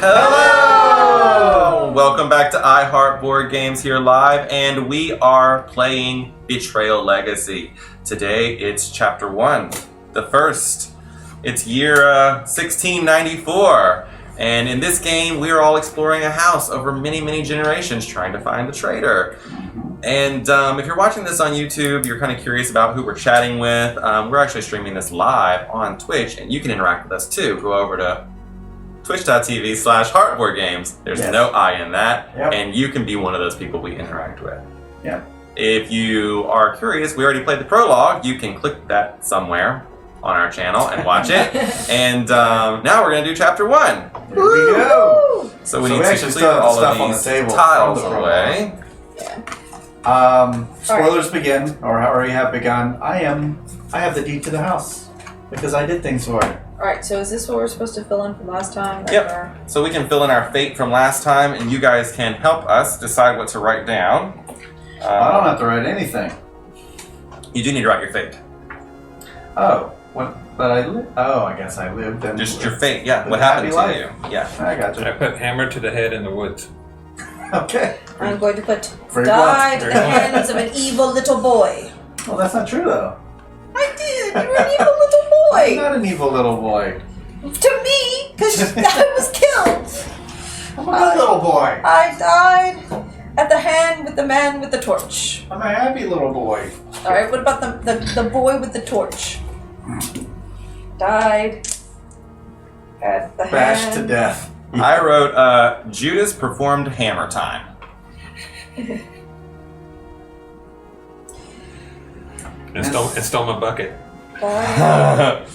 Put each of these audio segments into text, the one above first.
Hello! Welcome back to I Heart Board Games here live, and we are playing Betrayal Legacy. Today it's Chapter 1, the first. It's year 1694, and in this game we are all exploring a house over many, many generations trying to find the traitor. And if you're watching this on YouTube, you're kind of curious about who we're chatting with. We're actually streaming this live on Twitch, and you can interact with us too. Go over to twitch.tv/heartboardgames. There's no I in that, and you can be one of those people we interact with. If you are curious, we already played the prologue. You can click that somewhere on our channel and watch it. And now we're going to do Chapter 1. Here we go. So we need to clear all of these tiles away. Spoilers begin, or already have begun. I have the deed to the house because I did things for it. Alright, so is this what we're supposed to fill in from last time? Yep. So we can fill in our fate from last time, and you guys can help us decide what to write down. I don't have to write anything. You do need to write your fate. Oh, what? But I guess I lived and just your fate. Yeah. What happened to you? Yeah. I got you. I put hammer to the head in the woods. Okay. I'm going to put died in the hands of an evil little boy. Well, that's not true though. I did. You were an evil little boy. I'm not an evil little boy. To me, because I was killed. I'm a good little boy. I died at the hand with the man with the torch. I'm a happy little boy. All right. What about the boy with the torch? Died at the Bashed hand. to death. I wrote Judas performed hammer time. And stole my bucket. Died.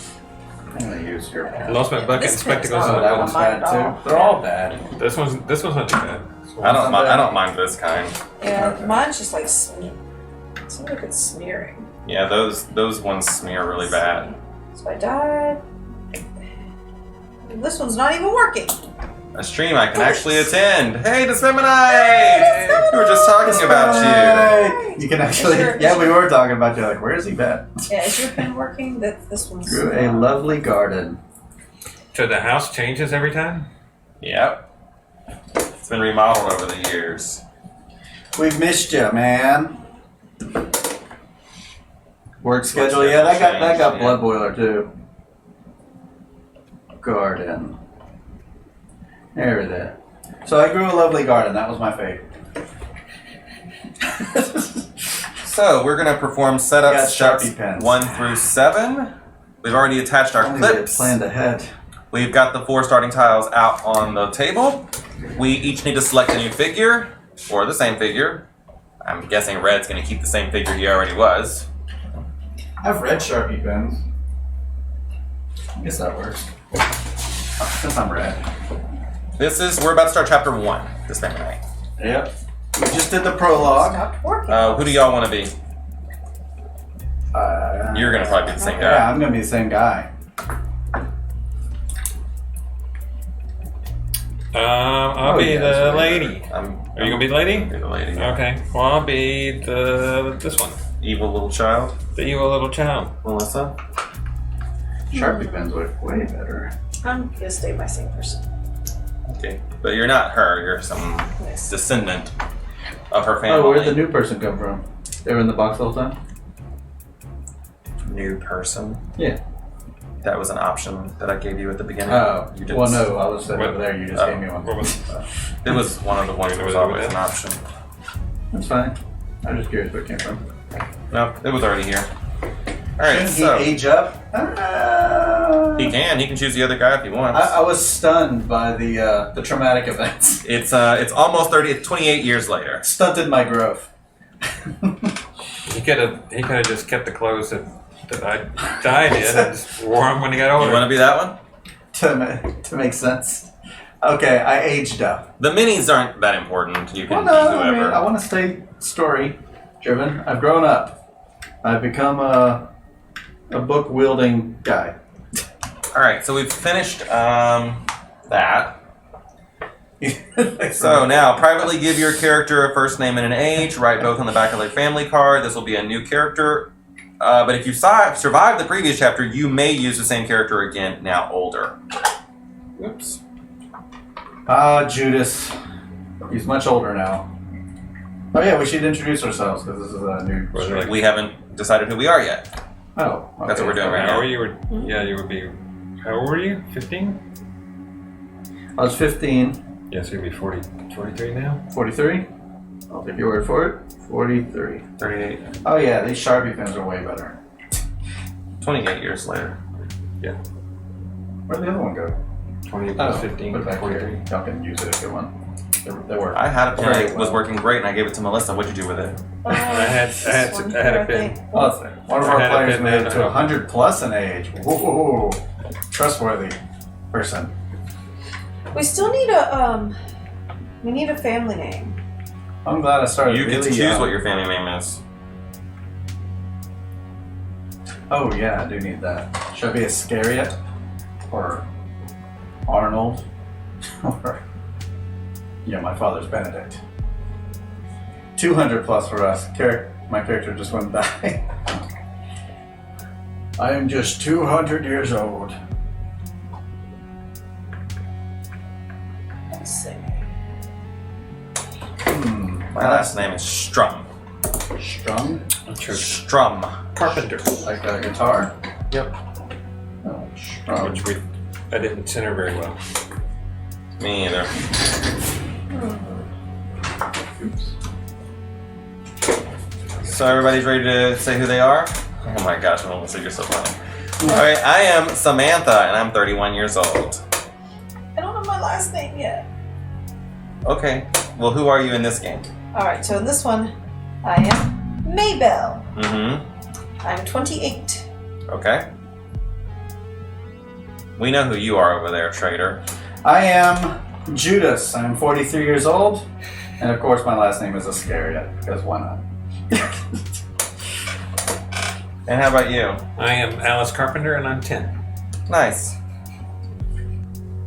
I'm gonna use your pen. Lost my bucket and This spectacles. one's Oh, that one's bad too. They're all bad. This one's not too bad. I don't mind this kind. Yeah, mine's just like smear. It seems like it's smearing. Yeah, those ones smear really bad. So I died. This one's not even working. A stream I can actually attend. Hey, Disfeminite! We were just talking about you. You can actually. Sure. Yeah, we were talking about you. Like, where has he been? Yeah, is your pen working? This one's. Grew a lovely garden. So the house changes every time? Yep. It's been remodeled over the years. We've missed you, man. Work schedule. Yeah, that got blood boiler too. Garden. There it is. So I grew a lovely garden. That was my fate. So we're gonna perform setup Got steps Sharpie pens. 1 through 7. We've already attached our Only we had clips. planned ahead. We've got the 4 starting tiles out on the table. We each need to select a new figure, or the same figure. I'm guessing Red's gonna keep the same figure he already was. I have red Sharpie pens. I guess that works. Since I'm red. We're about to start Chapter 1 this time tonight. Yep. We just did the prologue. Stopped working. Who do y'all want to be? You're gonna probably be the same guy. Yeah, I'm gonna be the same guy. I'll be the lady. Are Are you gonna be the lady? Be the lady. Okay. Well, I'll be this one. Evil little child. The evil little child. Melissa. Sharpie pens work way better. I'm gonna stay my same person. Okay, but you're not her. You're some Nice. descendant of her family. Oh, where'd the new person come from? They were in the box the whole time? New person? Yeah. That was an option that I gave you at the beginning. Oh, You didn't well, no, I was sitting over there. You just Oh. gave me one. What was It was one of the ones that was always an option. That's fine. I'm just curious where it came from. No, it was already here. Alright, Shouldn't so he age up? he can choose the other guy if he wants. I was stunned by the traumatic events. It's almost 30. It's 28 years later. Stunted my growth. He could have just kept the clothes that I died in and just wore them when he got older. You want to be that one? to make sense. Okay, I aged up. The minis aren't that important. You can Well, be no, I whoever. mean, I want to stay story driven. I've grown up. I've become a book wielding guy. Alright, so we've finished that. So now, privately give your character a first name and an age. Write both on the back of their family card. This will be a new character. But if you survive the previous chapter, you may use the same character again, now older. Oops. Judas. He's much older now. Oh yeah, we should introduce ourselves because this is a new. We haven't decided who we are yet. Oh, okay. That's what we're doing right now. You would, yeah, you would be. How old were you? 15? I was 15. Yes, you'd be 43 now. 43? I'll take your word for it. 43. 38. Oh yeah, these Sharpie pens are way better. 28 years later. Yeah. Where'd the other one go? 20 plus 15, put it back 43. here. Y'all can use it if you want. They work. I had a pen Very that was well. working great, and I gave it to Melissa. What'd you do with it? I had a pin. Oh, that's it. One of our I had a players pin made it that to I- 100 plus in age. Whoa, trustworthy person. We still need a family name. I'm glad I started. You really get to choose young. what your family name is. Oh yeah, I do need that. Should I be Iscariot or Arnold or yeah, my father's Benedict. 200 plus for us. My character just went by. I am just 200 years old. Let's see. My last name is Strum. Strung? Strum. Carpenter. Like a guitar? Yep. Oh, Strum. Which I didn't center very well. Me either. Oops. So everybody's ready to say who they are? Oh my gosh, Melissa, you're so funny. Alright, I am Samantha, and I'm 31 years old. I don't know my last name yet. Okay, well, who are you in this game? Alright, so in this one, I am Maybelle. Mm-hmm. I'm 28. Okay. We know who you are over there, traitor. I am Judas. I'm 43 years old. And of course, my last name is Iscariot, because why not? And how about you? I am Alice Carpenter, and I'm 10. Nice.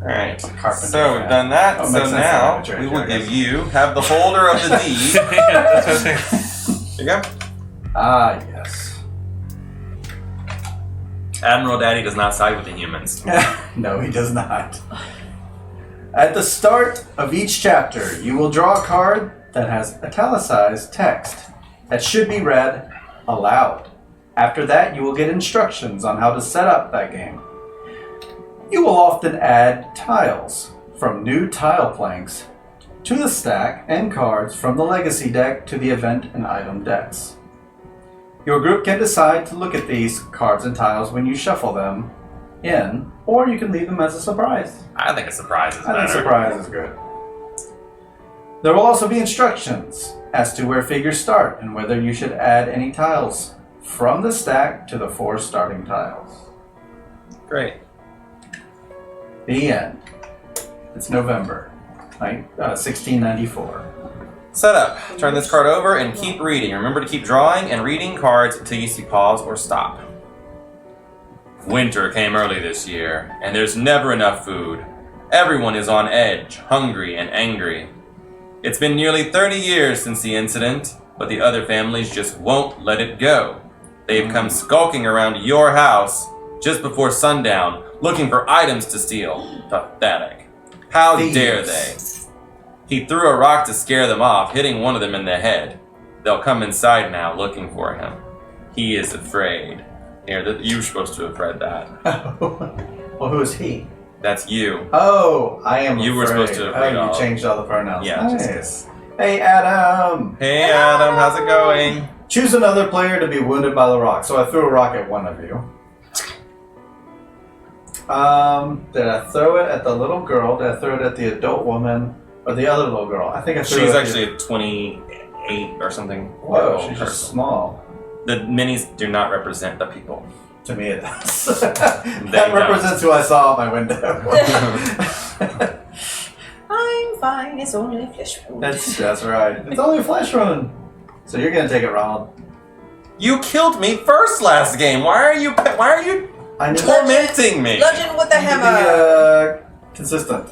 Alright, Carpenter so we've fan. done that. Oh, So makes sense now to have a we traitor, will I give guess. you, have the holder of the deed. That's what I'm saying. Here you go. Ah, yes. Admiral Daddy does not side with the humans. No, he does not. At the start of each chapter, you will draw a card that has italicized text that should be read aloud. After that, you will get instructions on how to set up that game. You will often add tiles from new tile planks to the stack and cards from the legacy deck to the event and item decks. Your group can decide to look at these cards and tiles when you shuffle them in, or you can leave them as a surprise. I think a surprise is I think better. surprise is good. There will also be instructions as to where figures start and whether you should add any tiles from the stack to the 4 starting tiles. Great. The end. It's November, 1694. Setup. Turn this card over and keep reading. Remember to keep drawing and reading cards until you see pause or stop. Winter came early this year, and there's never enough food. Everyone is on edge, hungry and angry. It's been nearly 30 years since the incident, but the other families just won't let it go. They've come skulking around your house just before sundown, looking for items to steal. Pathetic. How Thieves. dare they? He threw a rock to scare them off, hitting one of them in the head. They'll come inside now looking for him. He is afraid. Here, you were supposed to have read that. Well, who is he? That's you. Oh, I am You were afraid. supposed to have read you all. changed all the pronouns. Yeah, Nice. Hey, Adam. Hey Adam, how's it going? Choose another player to be wounded by the rock. So I threw a rock at one of you. Did I throw it at the little girl? Did I throw it at the adult woman? Or the other little girl? I think I threw She's it at actually a 28 or something. Whoa, Old she's person. just small. The minis do not represent the people. To me it does. They That represents who I saw out my window. I'm fine, it's only a flesh wound. That's right. It's only a flesh wound. So you're gonna take it, Ronald. You killed me first last game. Why are you I need tormenting me? Bludgeon with the to hammer. be consistent.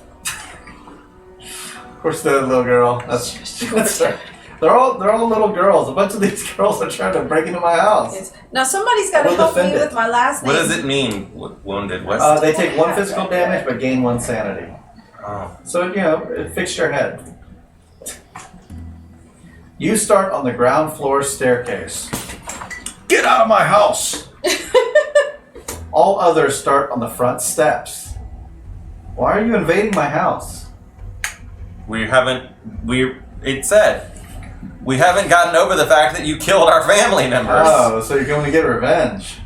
Of course, the little girl. That's right. They're all little girls. A bunch of these girls are trying to break into my house. Yes. Now somebody's got to We'll help me defend it. with my last name. What does it mean? Wounded? What's They take 1 physical damage but gain 1 sanity. Oh. So, it fixed your head. You start on the ground floor staircase. Get out of my house! All others start on the front steps. Why are you invading my house? It said, we haven't gotten over the fact that you killed our family members. Oh, so you're going to get revenge.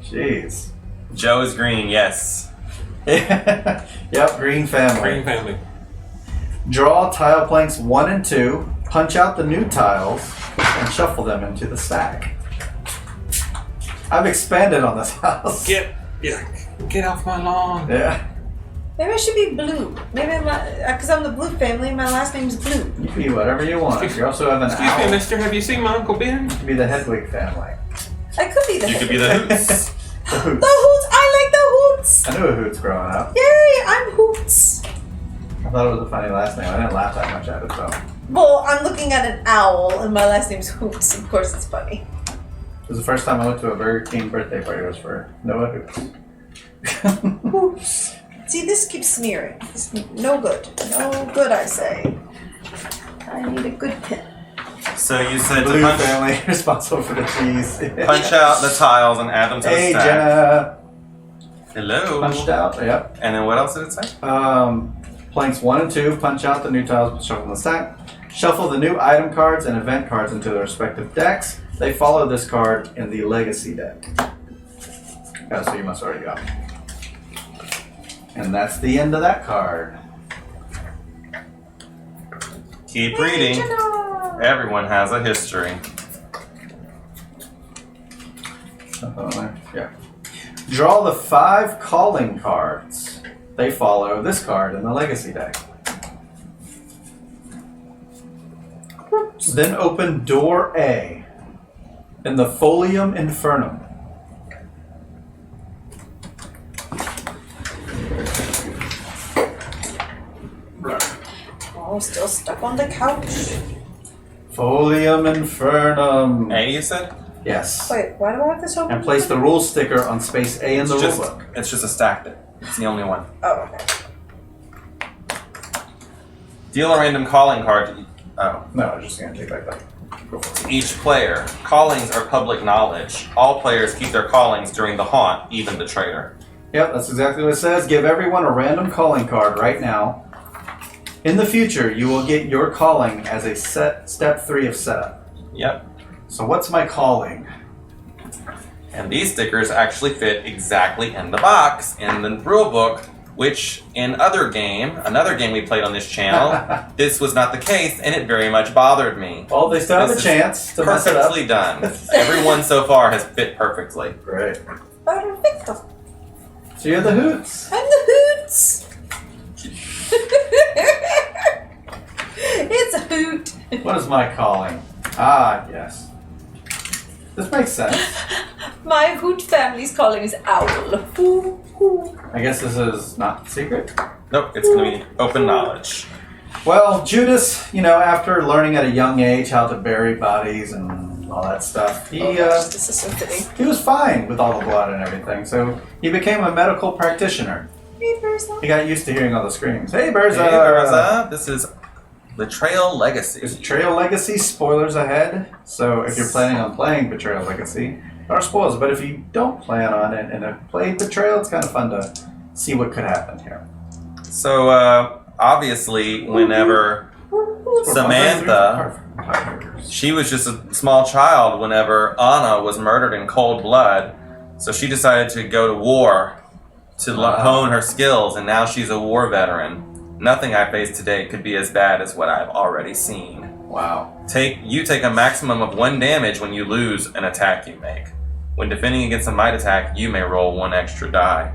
Jeez. Joe is green, yes. Yep, green family. Green family. Draw tile planks 1 and 2, punch out the new tiles, and shuffle them into the stack. I've expanded on this house. Get off my lawn. Yeah. Maybe I should be blue. Maybe because I'm the Blue family. My last name's Blue. You can be whatever you want. You also have an Excuse owl. me, mister. Have you seen my Uncle Ben? You can be the Hedwig family. I could be the. You could be the Hoots. The Hoots. The Hoots. I like the Hoots. I knew a Hoots growing up. Yay! I'm Hoots. I thought it was a funny last name. I didn't laugh that much at it though. Well, I'm looking at an owl, and my last name's Hoots. Of course, it's funny. It was the first time I went to a Burger King birthday party. It was for Noah Hoots. Hoots. See, this keeps smearing. It's no good. No good, I say. I need a good pin. So you said Blue to punch family responsible for the cheese. punch out the tiles and add them to Hey the stack. Jenna. Hello. Punched out. Yep. And then what else did it say? Planks 1 and 2, punch out the new tiles, shuffle the stack. Shuffle the new item cards and event cards into their respective decks. They follow this card in the Legacy deck. Oh, so you must already go. And that's the end of that card. Keep reading. Everyone has a history. Yeah. Draw the 5 calling cards. They follow this card in the Legacy deck. Then open door A in the Folium Infernum. Oh, still stuck on the couch. Folium Infernum. A, you said? Yes. Wait, why do I have this open? And place the rule sticker on space A in the It's rulebook. it's just a stack deck. It's the only one. Oh, okay. Deal a random calling card to No, I was just going to take that. Go for it. each player. Callings are public knowledge. All players keep their callings during the haunt, even the traitor. Yep, that's exactly what it says. Give everyone a random calling card right now. In the future, you will get your calling as a step 3 of setup. Yep. So what's my calling? And these stickers actually fit exactly in the box in the rule book, which in another game we played on this channel, this was not the case, and it very much bothered me. Well, they still have This a is chance to mess it up. Perfectly done. Everyone so far has fit perfectly. Great. Perfecto. So you're the Hoots. I'm the Hoots. It's a hoot. What is my calling? Ah, yes. This makes sense. My Hoot family's calling is Owl. Hoo, hoo. I guess this is not secret. Nope, it's going to be open knowledge. Well, Judas, after learning at a young age how to bury bodies and all that stuff, he This is so fitting. he was fine with all the blood and everything. So he became a medical practitioner. Hey, Berza. He got used to hearing all the screams. Hey, Berza! Hey, Berza. This is Betrayal Legacy. There's Betrayal Legacy, spoilers ahead. So if you're planning on playing Betrayal Legacy, there are spoilers. But if you don't plan on it and have played Betrayal, it's kind of fun to see what could happen here. So, obviously, whenever Samantha, she was just a small child whenever Anna was murdered in cold blood, so she decided to go to war to hone her skills, and now she's a war veteran. Nothing I face today could be as bad as what I've already seen. Wow. You take a maximum of 1 damage when you lose an attack you make. When defending against a might attack, you may roll 1 extra die.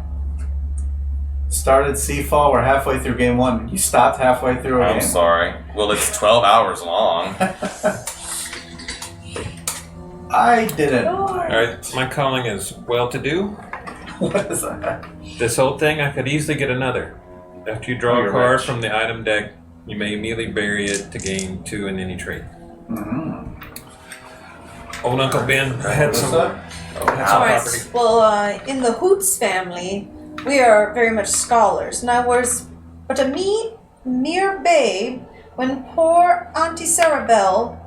Started Seafall, we're halfway through game 1. You stopped halfway through a I'm game? sorry. Well, it's 12 hours long. I didn't. Alright, my calling is well-to-do. What is that? This whole thing, I could easily get another. After you draw You're a card rich. from the item deck, you may immediately bury it to gain 2 in any trade. Mm-hmm. Old Uncle Ben had some Alright, property. well, in the Hoots family, we are very much scholars. Now, whereas but a mere babe when poor Auntie Sarabelle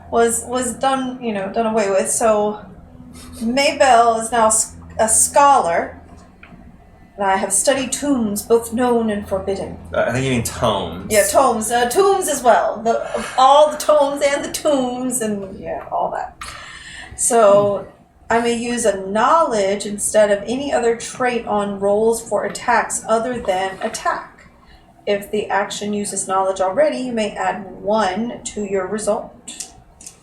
was done away with. So Maybelle is now a scholar, and I have studied tombs, both known and forbidden. I think you mean tomes. Yeah, tomes. Tombs as well. All the tomes and the tombs and all that. So I may use a knowledge instead of any other trait on rolls for attacks other than attack. If the action uses knowledge already, you may add 1 to your result.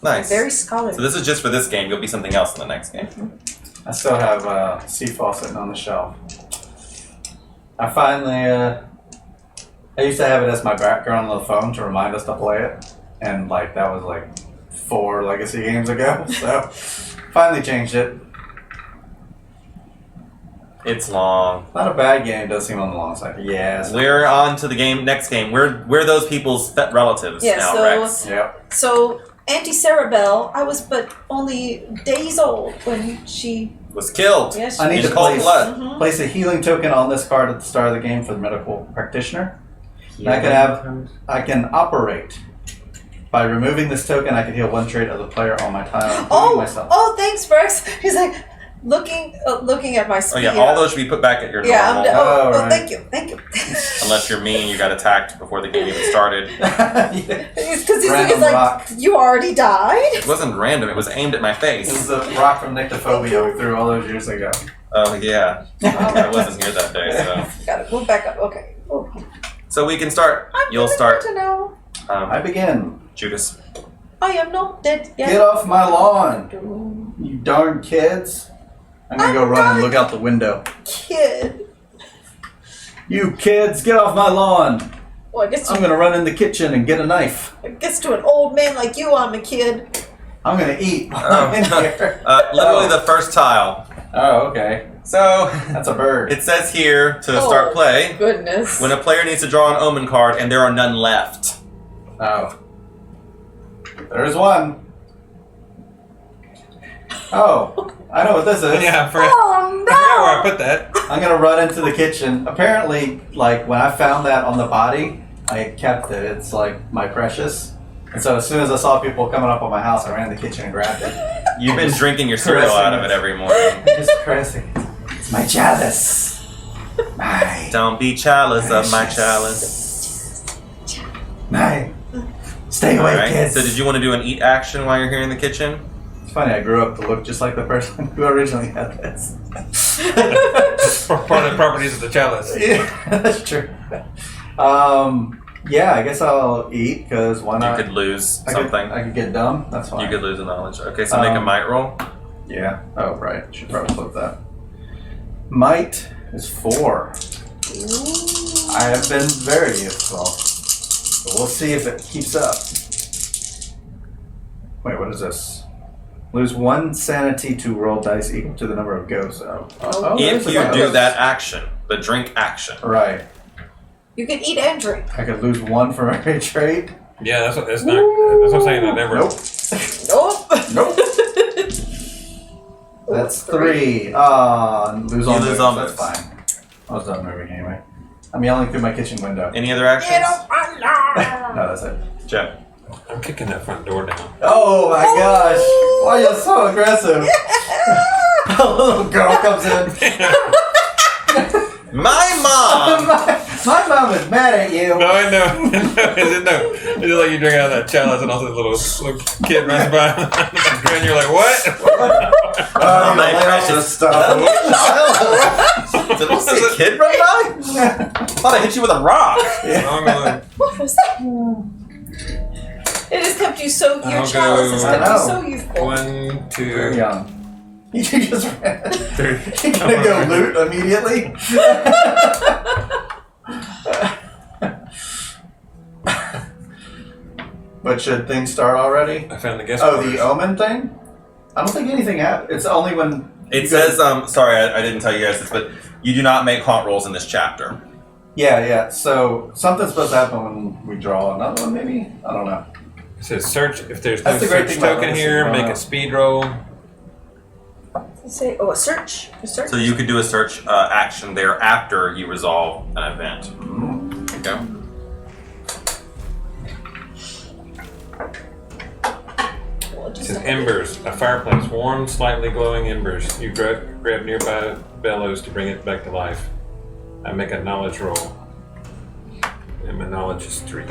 Nice. Very scholarly. So this is just for this game. You'll be something else in the next game. I still have Seafall sitting on the shelf. I finally, I used to have it as my background on the phone to remind us to play it. And that was 4 Legacy games ago. So finally changed it. It's long. Not a bad game, it does seem on the long side. Yes. We're on to the next game. We're those people's relatives now, Rex. Yep. So Auntie Sarabelle, I was but only days old when she Was killed. Yes, I need In to cold blood. place a healing token on this card at the start of the game for the medical practitioner. And I can operate. By removing this token, I can heal 1 trait of the player on my tile, including myself. Oh, thanks, Rex. He's like looking at my Oh spear. yeah, all those should be put back at your Yeah, normal. right. thank you. Unless you're me and you got attacked before the game even started. Yeah. Because he's Random like, rock. you already died. It wasn't random. It was aimed at my This is face. the rock from Nyctophobia we threw all those years ago. Oh yeah. I wasn't here that day, so. Gotta move back up. Okay. Oh. So we can start. You'll start. To know. I begin. Judas. I am not dead yet. Get off my lawn, you darn kids. I'm gonna go run and look out the window. Kid. You kids, get off my lawn. Well, I guess I'm gonna run in the kitchen and get a knife. to an old man like you, I'm a kid. I'm gonna eat while Oh. I'm in here. Literally the first tile. Oh, okay. So That's a bird. it says here to start play Goodness. when a player needs to draw an Omen card and there are none left. Oh. There's one. Oh, I know what this is. Yeah, I forgot Oh where I put that. I'm gonna run into the kitchen. Apparently, when I found that on the body, I kept it. It's my precious. And so as soon as I saw people coming up on my house, I ran in the kitchen and grabbed it. You've been drinking your cereal out of it every morning. Just caressing it. It's my chalice. My. Don't be chalice of my chalice. My. Stay away, Alright, kids. so did you want to do an eat action while you're here in the kitchen? It's funny, I grew up to look just like the person who originally had this. Part of the properties of the chalice. Yeah, that's true. Yeah, I guess I'll eat, because why not? You could lose I something. could get dumb. That's fine. You could lose a knowledge. Okay, so make a might roll. Yeah. Oh, right. Should probably flip that. Might is 4. I have been very useful. But we'll see if it keeps up. Wait, what is this? Lose 1 sanity to roll dice equal to the number of ghosts. If there's a you ghost. do that action, the drink action. Right. You can eat and drink. I could lose 1 for every trait. Yeah, that's what I'm saying. I never. Nope. Nope. Nope. That's 3. Lose all lose moves. all That's moves. fine. I was done moving anyway. I'm yelling through my kitchen window. Any other actions? No, that's it. Jeff. I'm kicking that front door down. Oh my gosh! Why are you so aggressive? A little girl comes in. My mom! My mom is mad at you. No, I know. Is it no? Is it like you drink out of that chalice and all this little kid runs by and you're like, what? Oh, my my precious stuff. Did I see a kid run by? I thought I hit you with a rock. I'm like, What was that? It has kept you so. Your I'll chalice has go- kept I you know. so youthful. 1, Very 2. young. You just ran. You're gonna go loot immediately. But should things start already? I found the guest. Oh, the Omen thing? I don't think anything happened. It's only when It says, sorry, I didn't tell you guys this, but you do not make haunt rolls in this chapter. Yeah. So something's supposed to happen when we draw another one, maybe? I don't know. It says search. If there's no That's the great search thing about token Legacy, here, make a speed roll. Say, a search. A search. So you could do a search action there after you resolve an event. you go. Well, It just says Embers, a fireplace, warm, slightly glowing embers. You grab nearby bellows to bring it back to life. I make a knowledge roll. And my knowledge is 3.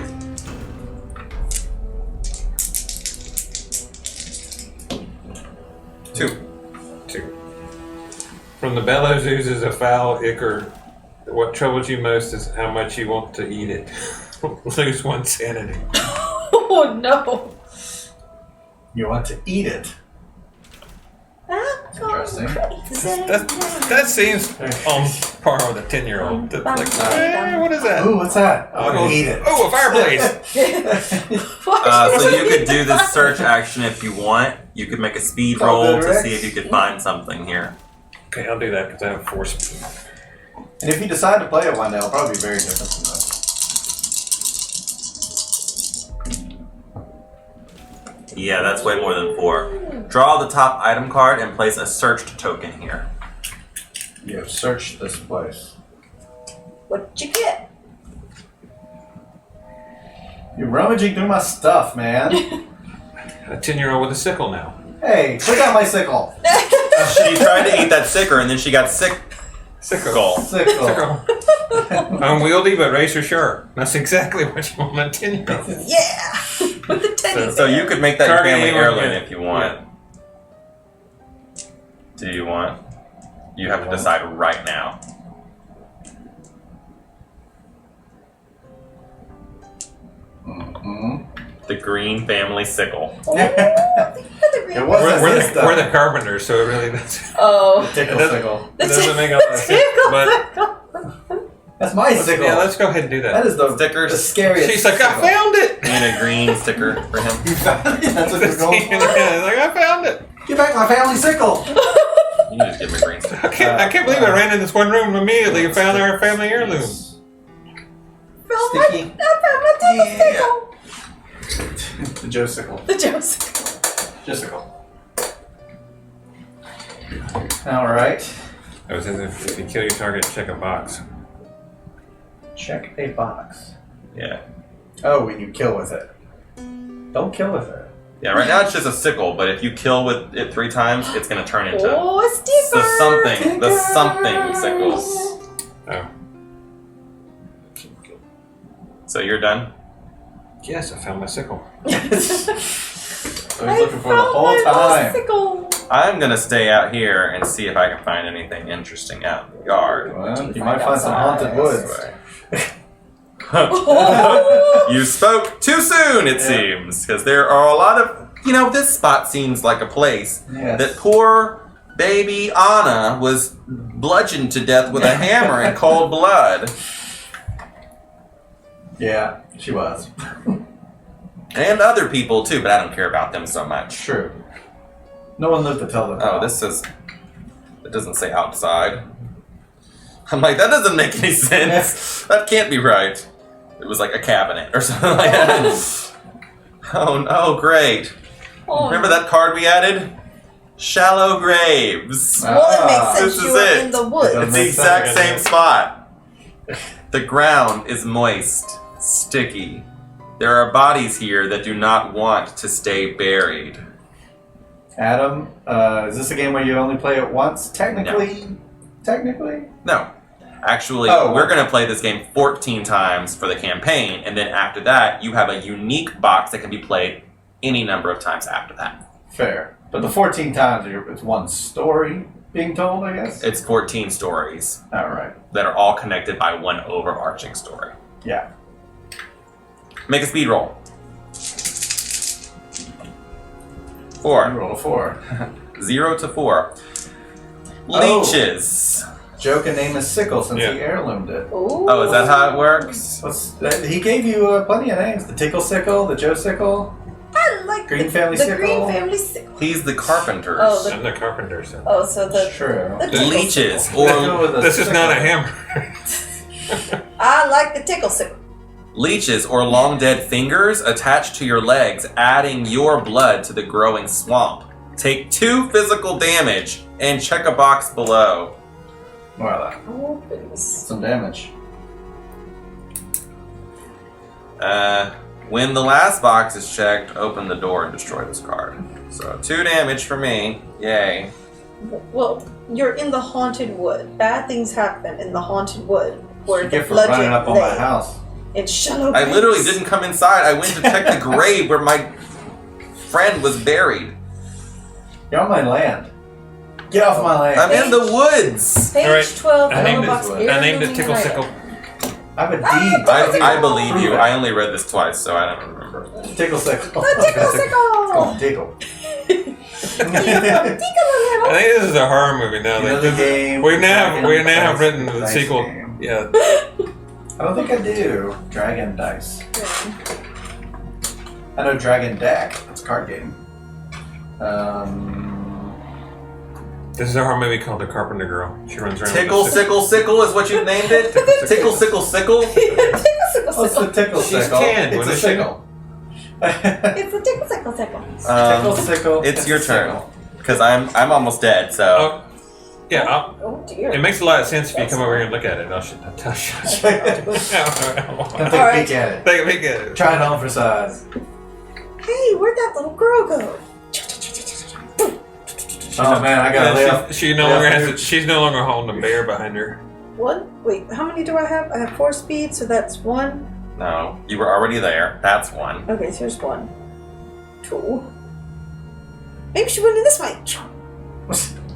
Two. From the bellows oozes a foul ichor. What troubles you most is how much you want to eat it. Lose 1 sanity. Oh no. You want to eat it. Interesting. That seems on par with a 10-year-old. What is that? Ooh, what's that? I want to eat it. Oh, a fireplace! So you could do this search action if you want. You could make a speed Oh, roll good, to Rex. see if you could find something here. Okay, I'll do that because I have 4 speed. And if you decide to play it one day, it'll probably be very different from this. Yeah, that's way more than 4. Draw the top item card and place a searched token here. You have searched this place. What'd you get? You're rummaging through my stuff, man. A 10-year-old with a sickle now. Hey, put down my sickle. She tried to eat that sicker and then she got sick. Sickle. Sickle. Unwieldy but razor sharp. That's exactly what you want a 10-year-old. Yeah. With the teddy So bear. you could make that your Target family anyone, heirloom yeah. if you want. Do you want? You have to decide right now. Mm-hmm. The green family sickle. Oh, the green It wasn't We're his stuff. we're the carpenters, so it really doesn't, Oh. Tickle It doesn't- sickle. it doesn't make a lot of sense. But That's my sickle. yeah, let's go ahead and do That that. is the Stickers. The scariest. She's like, I sickle. found it! And a green sticker for him. You found it? That's what you're going for? Yeah, like, I found it. Get back my family sickle. You just give him a green sticker. I can't believe I ran in this one room immediately and found our family heirloom. Sticky. I found my tickle. The Joe sickle. The Joseph. Joe sickle. All right. I was in the, if you kill your target, check a box. Check a box. Yeah. Oh, when you kill with it. Don't kill with it. Yeah, right now it's just a sickle, but if you kill with it 3 times, it's going to turn into Oh, a sticker. the something sickles. Oh. So you're done? Yes, I found my sickle. I was looking for the whole time. Bicycle. I'm going to stay out here and see if I can find anything interesting out in the yard. Well, you might find some haunted woods. You spoke too soon, it seems, because there are a lot of, this spot seems like a place Yes. that poor baby Anna was bludgeoned to death with a hammer in cold blood. Yeah, she was. And other people too, but I don't care about them so much. True. No one lived to tell them. Oh, it doesn't say outside. I'm like, that doesn't make any sense. That can't be right. It was like a cabinet or something like that. Oh no, great. Oh, Remember that card we added? Shallow graves. Well, it makes sense. This You is were it. in the woods. It's the makes exact sense. same spot. The ground is moist, sticky. There are bodies here that do not want to stay buried. Adam, is this a game where you only play it once? Technically? Technically? No. Actually, Oh. we're going to play this game 14 times for the campaign, and then after that, you have a unique box that can be played any number of times after that. Fair. But the 14 times, it's one story being told, I guess? It's 14 stories Alright. that are all connected by one overarching story. Yeah. Make a speed roll. You 4. roll a 4. 0 to 4. Oh. Leeches. Joe can name his sickle since Yeah. he heirloomed it. Ooh. Oh, is that how it works? He gave you plenty of names. The Tickle Sickle, the Joe Sickle. I like Green the, Family the Sickle. Green Family Sickle. He's the carpenters. Oh, I'm the carpenter, so. Oh, so the True. the tickle Leeches. sickle. Or This is not a hammer. I like the tickle sickle. leeches or long dead fingers attached to your legs, adding your blood to the growing swamp. Take 2 physical damage and check a box below. Well, Oh goodness. some damage. When the last box is checked, open the door and destroy this card. So 2 damage for me. Yay. Well, you're in the haunted wood. Bad things happen in the haunted wood. Where You the get for running legend up on my lay. house. It's shallow. I literally didn't come inside. I went to check the grave where my friend was buried. You're on my land. Get off my land. I'm in the woods. Page Alright, 12. I named box, it- I named it Heirloom Tickle United. Sickle. I have a deed. I believe you. I only read this twice, so I don't remember. Tickle sickle. The tickle sickle! Tickle. I think this is a horror movie now. You know the game. We now have Dragon written the Dice sequel. game. Yeah. I don't think I do. Dragon Dice. I know Dragon Deck. That's a card game. This is a horror movie called The Carpenter Girl. She runs around. Tickle, with a sickle, sickle is what you named it? Tickle, sickle, sickle? What's the tickle She's sickle? canned, It's wasn't a she? sickle. It's a tickle sickle sickle. Tickle sickle. It's your a turn. sickle. Because I'm almost dead, so. Oh, yeah. Oh dear. It makes a lot of sense if you come over here and look at it. I'll show you. Come Take take a Alright. peek at it. a peek at it. Try it on for size. Hey, where'd that little girl go? Oh man, I gotta lay off. She no longer has. She's no longer holding a bear behind her. One? Wait, how many do I have? I have 4 speed, so that's 1. No, you were already there. That's 1. Okay, so here's 1. 2. Maybe she went in this way.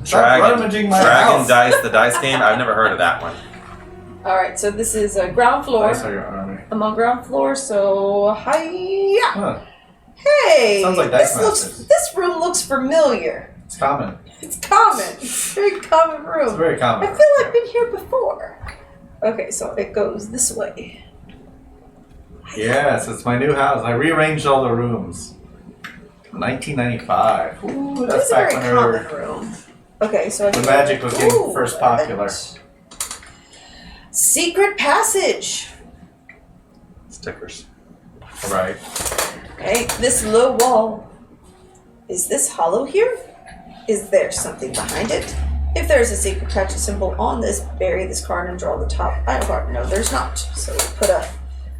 Stop rummaging my Dragon house. Dice, the dice game. I've never heard of that one. Alright, so this is ground floor. Dice are your army. I'm on ground floor, so hi. Huh. Hey! Sounds like Dice this Masters. This room looks familiar. It's common. It's common. It's a very common room. It's very I common. feel I've been here before. Okay, so it goes this way. Yes, it's my new house. I rearranged all the rooms. 1995. Ooh, It's that's a back very when we were. common room. Okay, so I The can- magic was getting Ooh, first popular. Secret passage. Stickers. Right. Okay, this low wall. Is this hollow here? Is there something behind it? If there's a secret passage symbol on this, bury this card and draw the top idle card. No, there's not. So put a.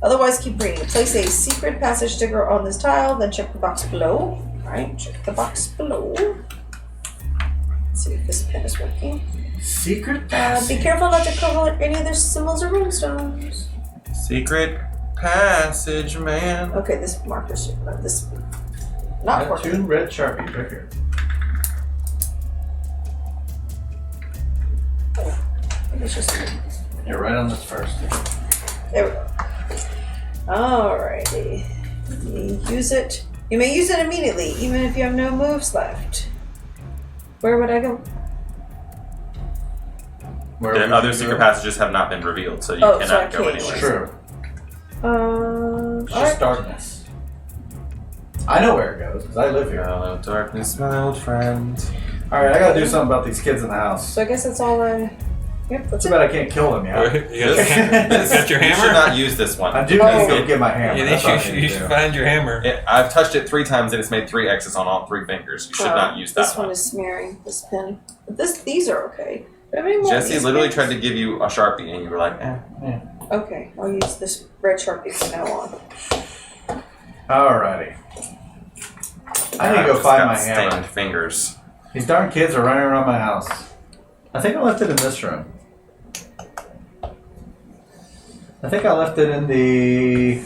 Otherwise, keep reading. Place a secret passage sticker on this tile, then check the box below. Alright, check the box below. Let's see if this pen is working. Secret Be passage. careful not to cover any other symbols or runestones. Secret passage, man. Okay, this marker should. This. I Not have working. 2 red Sharpies right here. It's just. You're right on this first. There we go. Alrighty. You use it. You may use it immediately, even if you have no moves left. Where would I go? Where The we other go? secret passages have not been revealed, so you Oh, so I cannot go can't. anywhere. True. It's just Alright. darkness. I know where it goes because I live here. Hello, darkness, my old friend. Alright, I gotta do something about these kids in the house. So I guess that's all I. Yep, that's Too it. bad I can't kill them yet. You got your hammer? You got your You should hammer? not use this one. I do need to go get my hammer. You That's all I need you to should do. find your hammer. I've touched it 3 times and it's made 3 X's on all 3 fingers. You should not use that This one is smearing. This pen. But these are okay. Do I have any more of Jesse these literally pens? tried to give you a Sharpie and you were like, eh. Okay, I'll use this red Sharpie from now on. Alrighty. I need to I've go just find got my hammer. stained fingers. These darn kids are running around my house. I think I left it in this room. I think I left it in the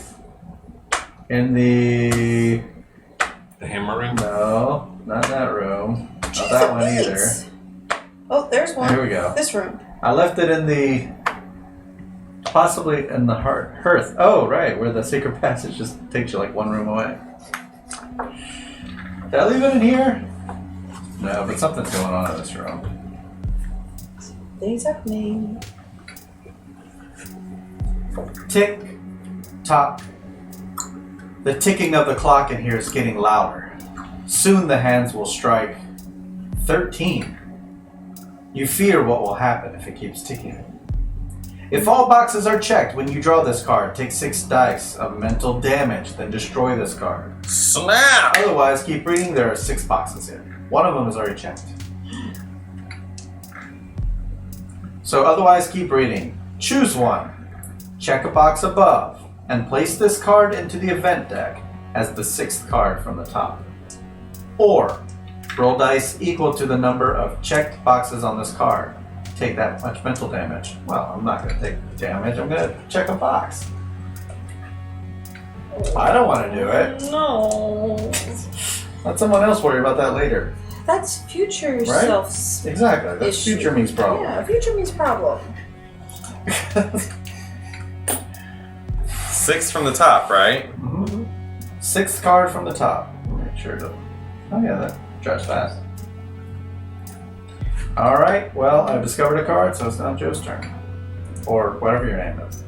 The hammer room? no, not that room. Not Jeez that one Louise. either. Oh, there's one. Here we go. This room. I left it in the possibly in the hearth. Oh, right, where the secret passage just takes you like 1 room away. Did I leave it in here? No, but something's going on in this room. Things happening. Tick tock. The ticking of the clock in here is getting louder. Soon the hands will strike 13. You fear what will happen if it keeps ticking. If all boxes are checked when you draw this card, take 6 dice of mental damage, then destroy this card. Snap! Otherwise, keep reading. There are 6 boxes here. One of them is already checked. So otherwise, keep reading. Choose one. Check a box above. and place this card into the event deck as the 6th card from the top. Or roll dice equal to the number of checked boxes on this card. Take that much mental damage. Well, I'm not going to take damage. I'm going to check a box. I don't want to do it. No. Let someone else worry about that later. That's future Right? self's Exactly. That's issue. future means problem. Yeah, future means problem. 6 from the top, right? Mhm. 6th card from the top. Make sure to. Oh yeah, that drives fast. All right. Well, I've discovered a card, so it's now Joe's turn, or whatever your name is.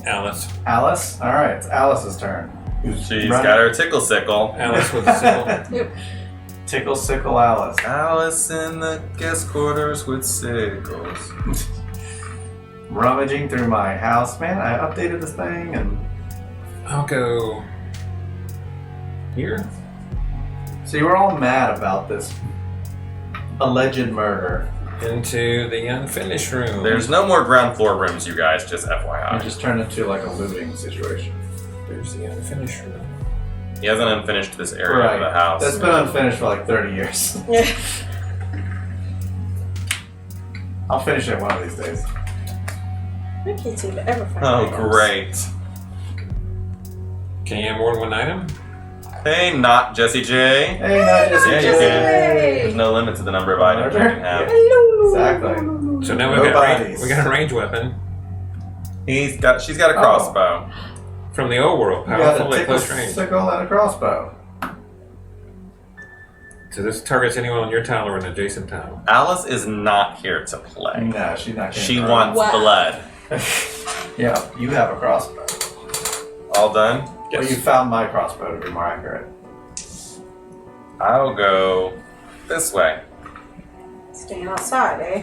Alice. Alice. All right, it's Alice's turn. She's got her tickle sickle. Alice with a sickle. Tickle sickle Alice. Alice in the guest quarters with sickles. Rummaging through my house, man. I updated this thing, and I'll go here. so you were all mad about this alleged murder. Into the unfinished room. There's no more ground floor rooms, you guys, just It FYI. just turned into like a looting situation. There's the unfinished room. He hasn't unfinished this area of the house. That's been unfinished for like 30 years. I'll finish it one of these days. I can't seem to ever find Oh, items. great. Can you have more than one item? Hey, not Jesse J. Hey, not Jesse Yeah, you J. can. There's no limit to the number of items you can have. Hello. Exactly. So now No we bodies. got a range weapon She's got a crossbow. from the old world. You got Powerful a at tickle close range. sickle and a crossbow. So this targets anyone on your tile or an adjacent tile. Alice is not here to play. No, she's not. She wants Wow. blood. Yeah, you have a crossbow. All done? Well, you found my crossbow to be more accurate. I'll go this way. Staying outside, eh?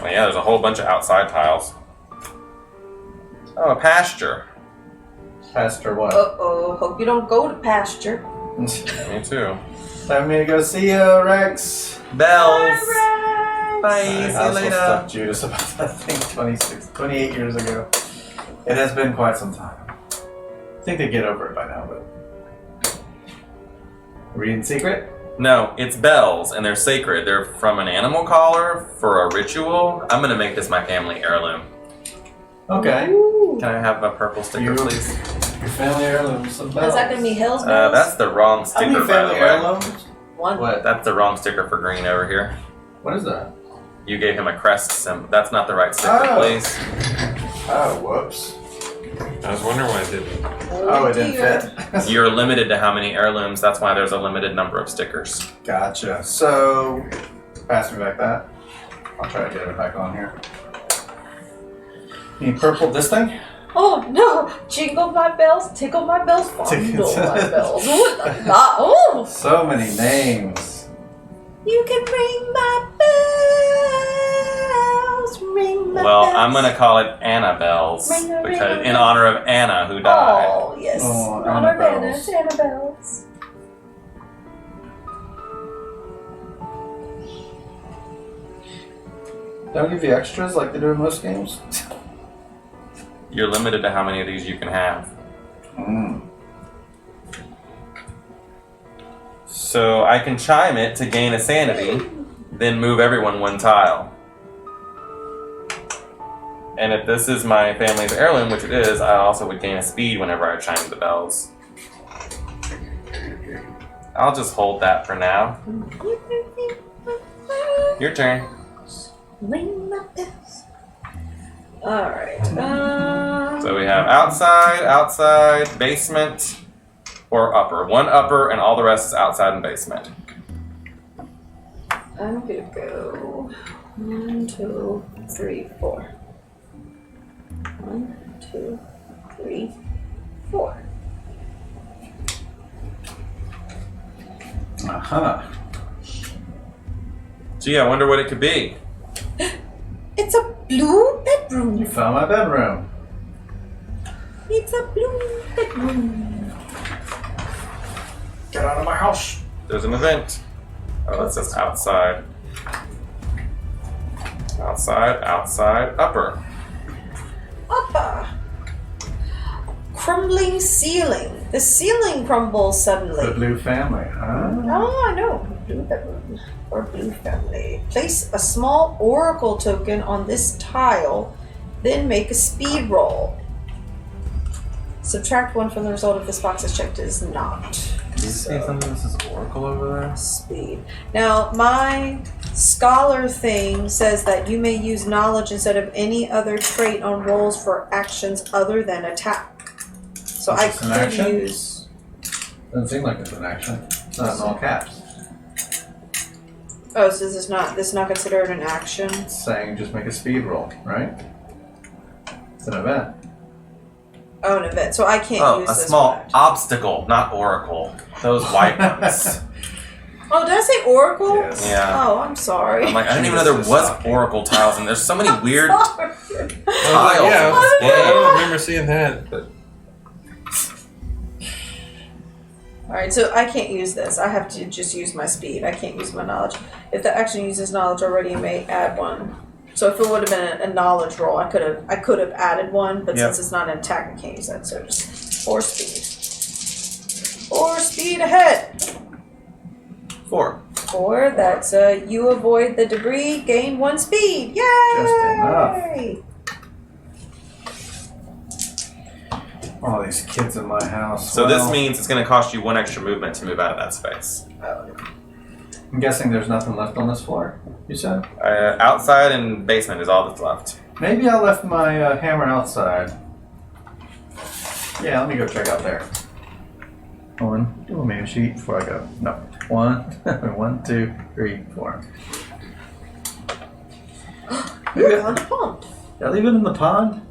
Well, yeah, there's a whole bunch of outside tiles. Oh, a pasture. Pastor what? Uh-oh. Hope you don't go to pasture. Me too. Time for me to go see you, Rex. Bells. Alright. Bye. I See you also later. stuffed Judas about that thing 28 years ago. It has been quite some time. I think they get over it by now, but. Reading secret? No, it's bells, and they're sacred. They're from an animal collar for a ritual. I'm gonna make this my family heirloom. Okay. Ooh. Can I have a purple sticker, You- please? Your family heirloom, some bells. Is that going to be Hill's Bells? That's the wrong How sticker, many by the family way. heirlooms? One. What? That's the wrong sticker for green over here. What is that? You gave him a crest symbol. That's not the right sticker, Oh. please. Oh, whoops. I was wondering why it didn't. Oh, it didn't dear. fit. You're limited to how many heirlooms. That's why there's a limited number of stickers. Gotcha. So, pass me back that. I'll try to get it back on here. Need purple this thing? Oh no! Jingle my bells, tickle my bells, fondle my bells. Ooh, la, la. Oh! So many names. You can ring my bells, ring my Well, bells. I'm gonna call it Annabelle's Ring a because ring in a honor of Anna who died. Oh, yes. Oh, Honor of Anna, Annabelle's. it's Annabelle's. Don't give you extras like they do in most games? You're limited to how many of these you can have. So I can chime it to gain a sanity, then move everyone one tile. And if this is my family's heirloom, which it is, I also would gain a speed whenever I chime the bells. I'll just hold that for now. Your turn. Ring my bells. Alright. So we have outside, outside, basement, or upper. One upper and all the rest is outside and basement. I'm gonna go 1, 2, 3, 4. 1, 2, 3, 4. Uh-huh. Gee, I wonder what it could be. It's a blue bedroom. You found my bedroom. It's a blue bedroom. Get out of my house. There's an event. Oh, that says outside. Outside, outside, upper. Upper. crumbling ceiling. The ceiling crumbles suddenly. The blue family, huh? Oh, I know. Blue family. Or blue family. Place a small oracle token on this tile, then make a speed roll. Subtract 1 from the result if this box is checked as not. Did you see something that says Oracle over there? Speed. Now, my scholar thing says that you may use knowledge instead of any other trait on rolls for actions other than attack. So Is I this an could action? use. Doesn't seem like it's an action. It's not in all caps. Oh, so this is not considered an action. It's saying just make a speed roll, right? It's an event. Oh, an event. So I can't Oh, use a this small one. obstacle, not Oracle. Those white ones. Oh, did I say oracle? Yes. Yeah. Oh, I'm sorry. I'm like, I didn't even know there was Oracle tiles, and there's so many weird Sorry. tiles Yeah, in this I game. don't remember seeing that, but Alright, so I can't use this. I have to just use my speed. I can't use my knowledge. If the action uses knowledge already, you may add one. So if it would have been a knowledge roll, I could have added one, but Yep. since it's not an attack, I can't use that. So just 4 speed. 4 speed ahead. 4. 4. That's you avoid the debris, gain 1 speed. Yay! Just enough. All these kids in my house. So this Well, means it's going to cost you 1 extra movement to move out of that space. I'm guessing there's nothing left on this floor, you said? Outside and basement is all that's left. Maybe I left my hammer outside. Yeah, let me go check out there. Do a man sheet before I go. No. 1, 2, 3, 4. You're on the pump. Did I leave it in the pond?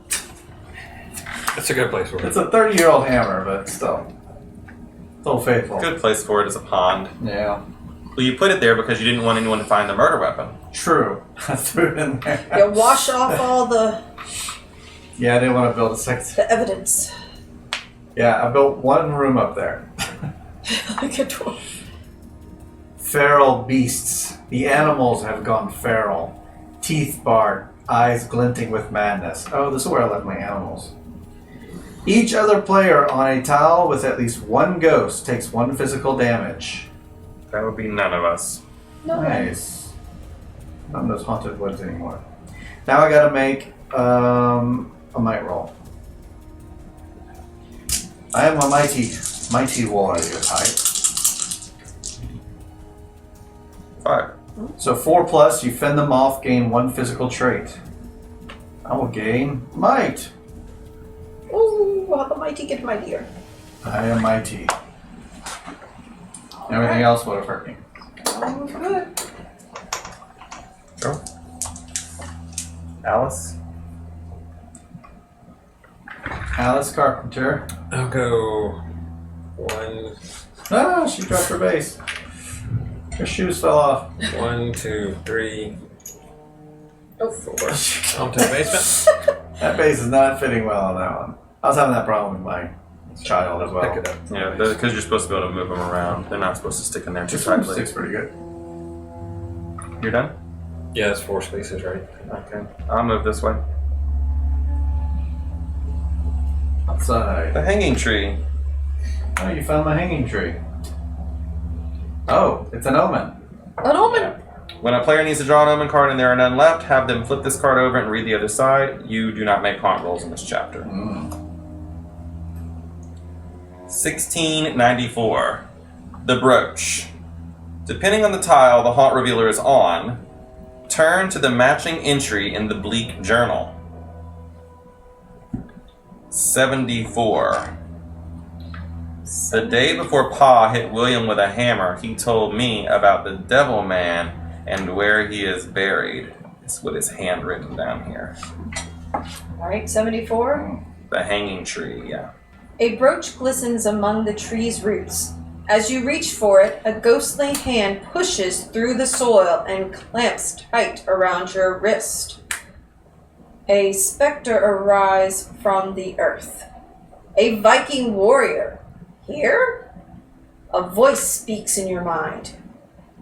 it's a good place for It's it. a 30-year-old hammer, but still. It's old faithful. Good place for it is a pond. Yeah. Well, you put it there because you didn't want anyone to find the murder weapon. True. I threw it in there. Yeah, wash off all the Yeah, I didn't want to build a sex. evidence. Yeah, I built one room up there. Like a dwarf. Feral beasts. The animals have gone feral. Teeth bared, eyes glinting with madness. Oh, this is where I left my animals. Each other player on a tile with at least one ghost takes 1 physical damage. That would be none of us. No. Nice. Not in those haunted woods anymore. Now I gotta make a might roll. I am a mighty warrior type. 5. So 4 plus, you fend them off, gain 1 physical trait. I will gain might. Ooh, how the mighty get mightier. I am mighty. Everything else would have hurt me. Oh, good. Go. Alice? Alice Carpenter. I'll go 1, Ah, she dropped her base. Her shoes fell off. 1, 2, 3, Oh, 4. Onto the basement. That base is not fitting well on that one. I was having that problem with my child as well. Pick it up. Yeah, because you're supposed to be able to move them around. They're not supposed to stick in there too This one tightly. sticks pretty good. You're done? Yeah, it's 4 spaces, right? Okay. I'll move this way. Outside. The hanging tree. Oh, you found my hanging tree. Oh, it's an omen. an omen. When a player needs to draw an omen card and there are none left, have them flip this card over and read the other side. You do not make haunt rolls in this chapter. 1694. The brooch. Depending on the tile the haunt revealer is on, turn to the matching entry in the bleak journal. 74. The day before Pa hit William with a hammer, he told me about the Devil Man and where he is buried. It's with his hand written down here. Alright, 74. The hanging tree, yeah. A brooch glistens among the tree's roots. As you reach for it, a ghostly hand pushes through the soil and clamps tight around your wrist. A specter arises from the earth. A Viking warrior. Here? A voice speaks in your mind.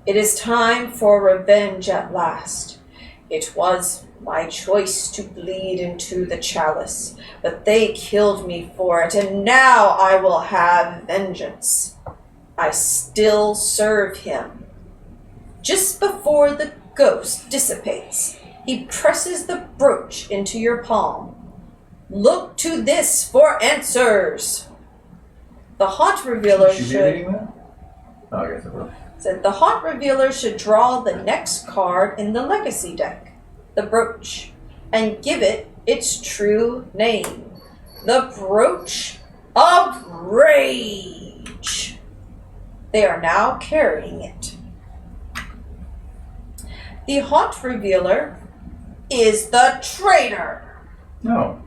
It is time for revenge at last. It was my choice to bleed into the chalice, but they killed me for it, and now I will have vengeance. I still serve him. Just before the ghost dissipates, he presses the brooch into your palm. Look to this for answers. The Haunt Revealer Should she be should... reading that? Oh, I guess it will. Said the Haunt Revealer should draw the next card in the Legacy deck, the brooch, and give it its true name, the Brooch of Rage. They are now carrying it. The Haunt Revealer is the traitor. No.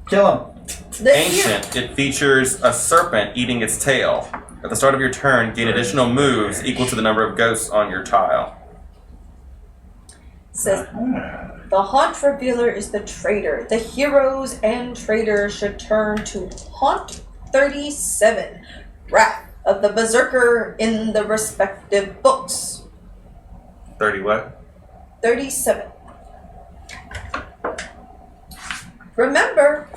Kill him. The Ancient, it features a serpent eating its tail. At the start of your turn, gain additional moves equal to the number of ghosts on your tile. Says the Haunt Revealer is the traitor. The heroes and traitors should turn to Haunt 37, Wrath of the Berserker in the respective books. 30 what? 37. Remember,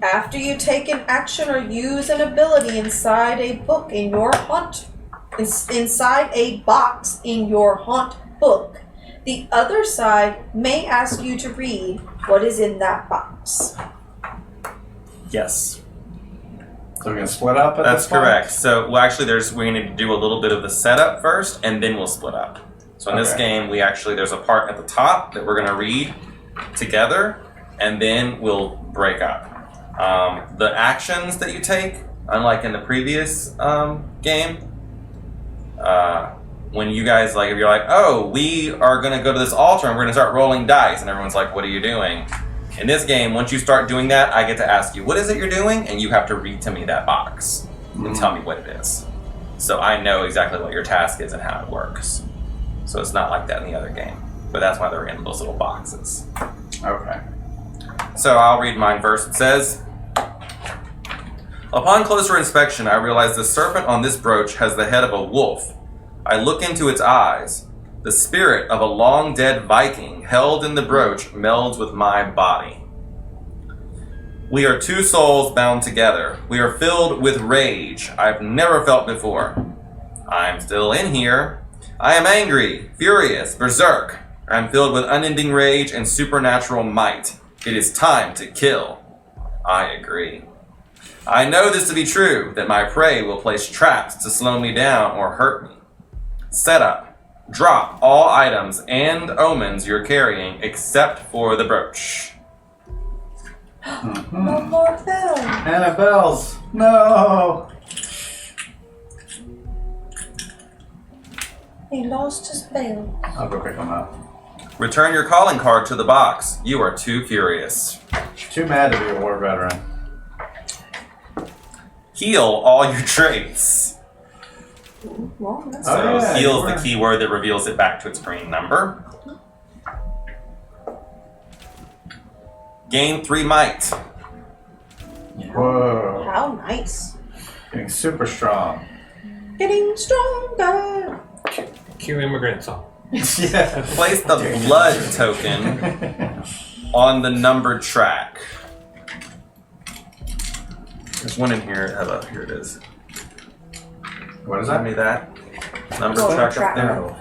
after you take an action or use an ability inside a book in your haunt, inside a box in your haunt book, the other side may ask you to read what is in that box. Yes. So we're going to split up at That's this point? correct. So, well, actually, we're going to do a little bit of the setup first, and then we'll split up. So in this Okay. game, there's a part at the top that we're going to read together, and then we'll break up. The actions that you take, unlike in the previous game, when you guys, like, if you're like, oh, we are going to go to this altar and we're going to start rolling dice, and everyone's like, what are you doing? In this game, once you start doing that, I get to ask you, what is it you're doing? And you have to read to me that box and tell me what it is. So I know exactly what your task is and how it works. So it's not like that in the other game. But that's why they're in those little boxes. Okay. So I'll read mine first. It says, upon closer inspection, I realize the serpent on this brooch has the head of a wolf. I look into its eyes. The spirit of a long-dead Viking held in the brooch melds with my body. We are two souls bound together. We are filled with rage I've never felt before. I'm still in here. I am angry, furious, berserk. I'm filled with unending rage and supernatural might. It is time to kill. I agree. I know this to be true, that my prey will place traps to slow me down or hurt me. Set up. Drop all items and omens you're carrying except for the brooch. No more bell. Annabelle's. No. He lost his bell. I'll go pick them up. Return your calling card to the box. You are too furious. Too mad to be a war veteran. Heal all your traits. Well, that's Oh, So yeah, heal you is were. the keyword that reveals it back to its green number. Gain 3 might. Whoa. how nice. Getting super strong. Getting stronger. Cue immigrant song. Yeah. Place the blood token on the numbered track. There's one in here. Hello, here it is. What is Send that? me that number Oh, track track. up there. No.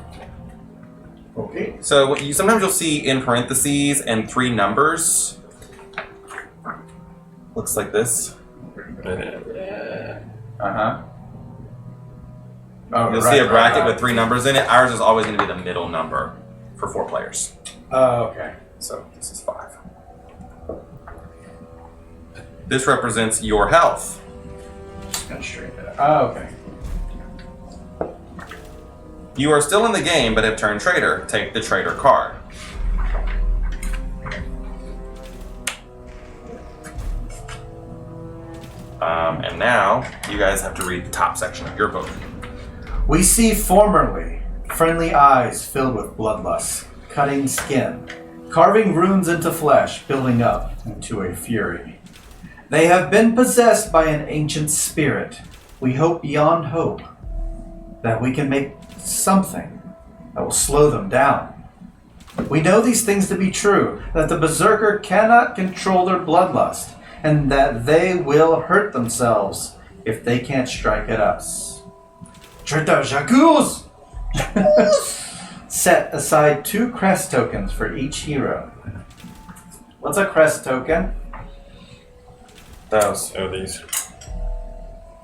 Okay. So what sometimes you'll see in parentheses and 3 numbers. Looks like this. Uh-huh. Oh, You'll right, see a bracket right. with 3 numbers in it. Ours is always going to be the middle number for 4 players. Oh, okay. So this is 5. This represents your health. Just gonna straighten it up. Oh, okay. You are still in the game, but have turned traitor. Take the traitor card. And now, you guys have to read the top section of your book. We see formerly friendly eyes filled with bloodlust, cutting skin, carving runes into flesh, building up into a fury. They have been possessed by an ancient spirit. We hope beyond hope that we can make something that will slow them down. We know these things to be true, that the berserker cannot control their bloodlust, and that they will hurt themselves if they can't strike at us. Traitor Jacques! Set aside 2 crest tokens for each hero. What's a crest token? Those. Oh, these.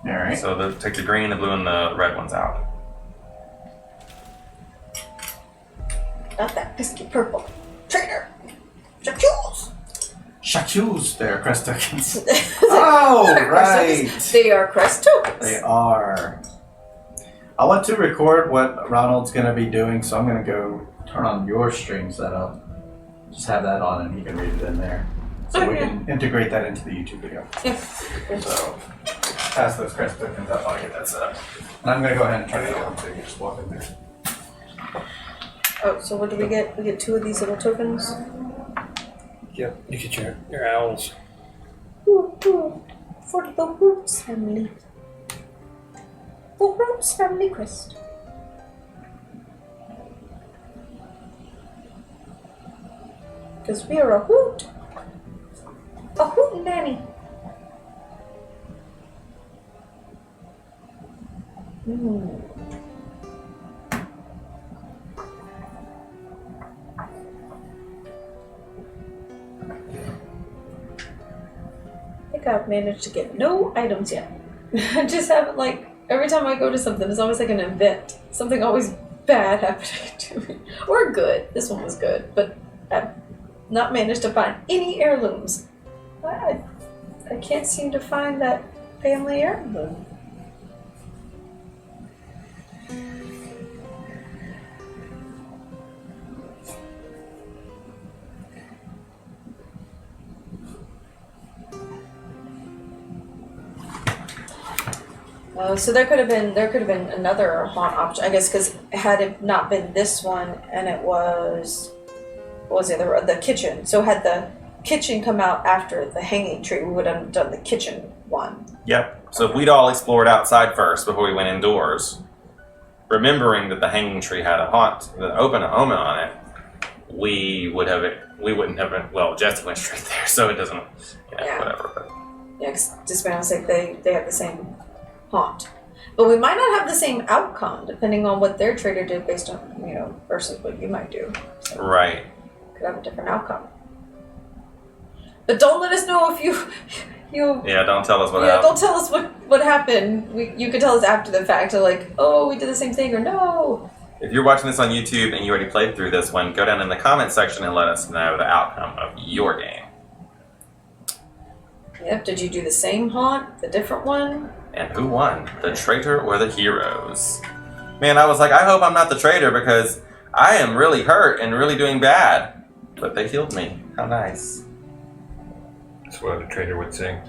Alright. So take the green, the blue, and the red ones out. Not that pesky purple. Traitor! Jacques! Jacques, they're crest tokens. Oh, right! They are crest tokens. They are. I want to record what Ronald's going to be doing, so I'm going to go turn on your stream setup. Just have that on and he can read it in there. So we can integrate that into the YouTube video. Yeah. So, pass those crest tokens up while I get that set up. And I'm going to go ahead and turn it on so you can just walk in there. Oh, so what do we get? We get 2 of these little tokens. Yep, you get your owls. Ooh, ooh. For the Roots family. The Roots family crest. Because we are a hoot. A hoot nanny. I think I've managed to get no items yet. I just haven't, like, every time I go to something, it's always like an event. Something always bad happening to me. Or good. This one was good, but I've not managed to find any heirlooms. I can't seem to find that family heirloom. So there could have been another haunt option, I guess, because had it not been this one, and it was, what was it, the kitchen. So had the kitchen come out after the hanging tree, we would have done the kitchen one. Yep. So if we'd all explored outside first before we went indoors, remembering that the hanging tree had a haunt, the open Omen on it, we wouldn't have been, well, Jesse went straight there, so it doesn't, whatever. But. Yeah, because just by mistake, they have the same haunt. But we might not have the same outcome, depending on what their trader did based on, versus what you might do. So Right. Could have a different outcome. But don't let us know if you Yeah, don't tell us what happened. don't tell us what happened. You could tell us after the fact, or like, oh, we did the same thing, or no. If you're watching this on YouTube and you already played through this one, go down in the comment section and let us know the outcome of your game. Yep, did you do the same haunt, the different one? And who won, the traitor or the heroes? Man, I was like, I hope I'm not the traitor because I am really hurt and really doing bad. But they healed me. How nice. That's what a traitor would say.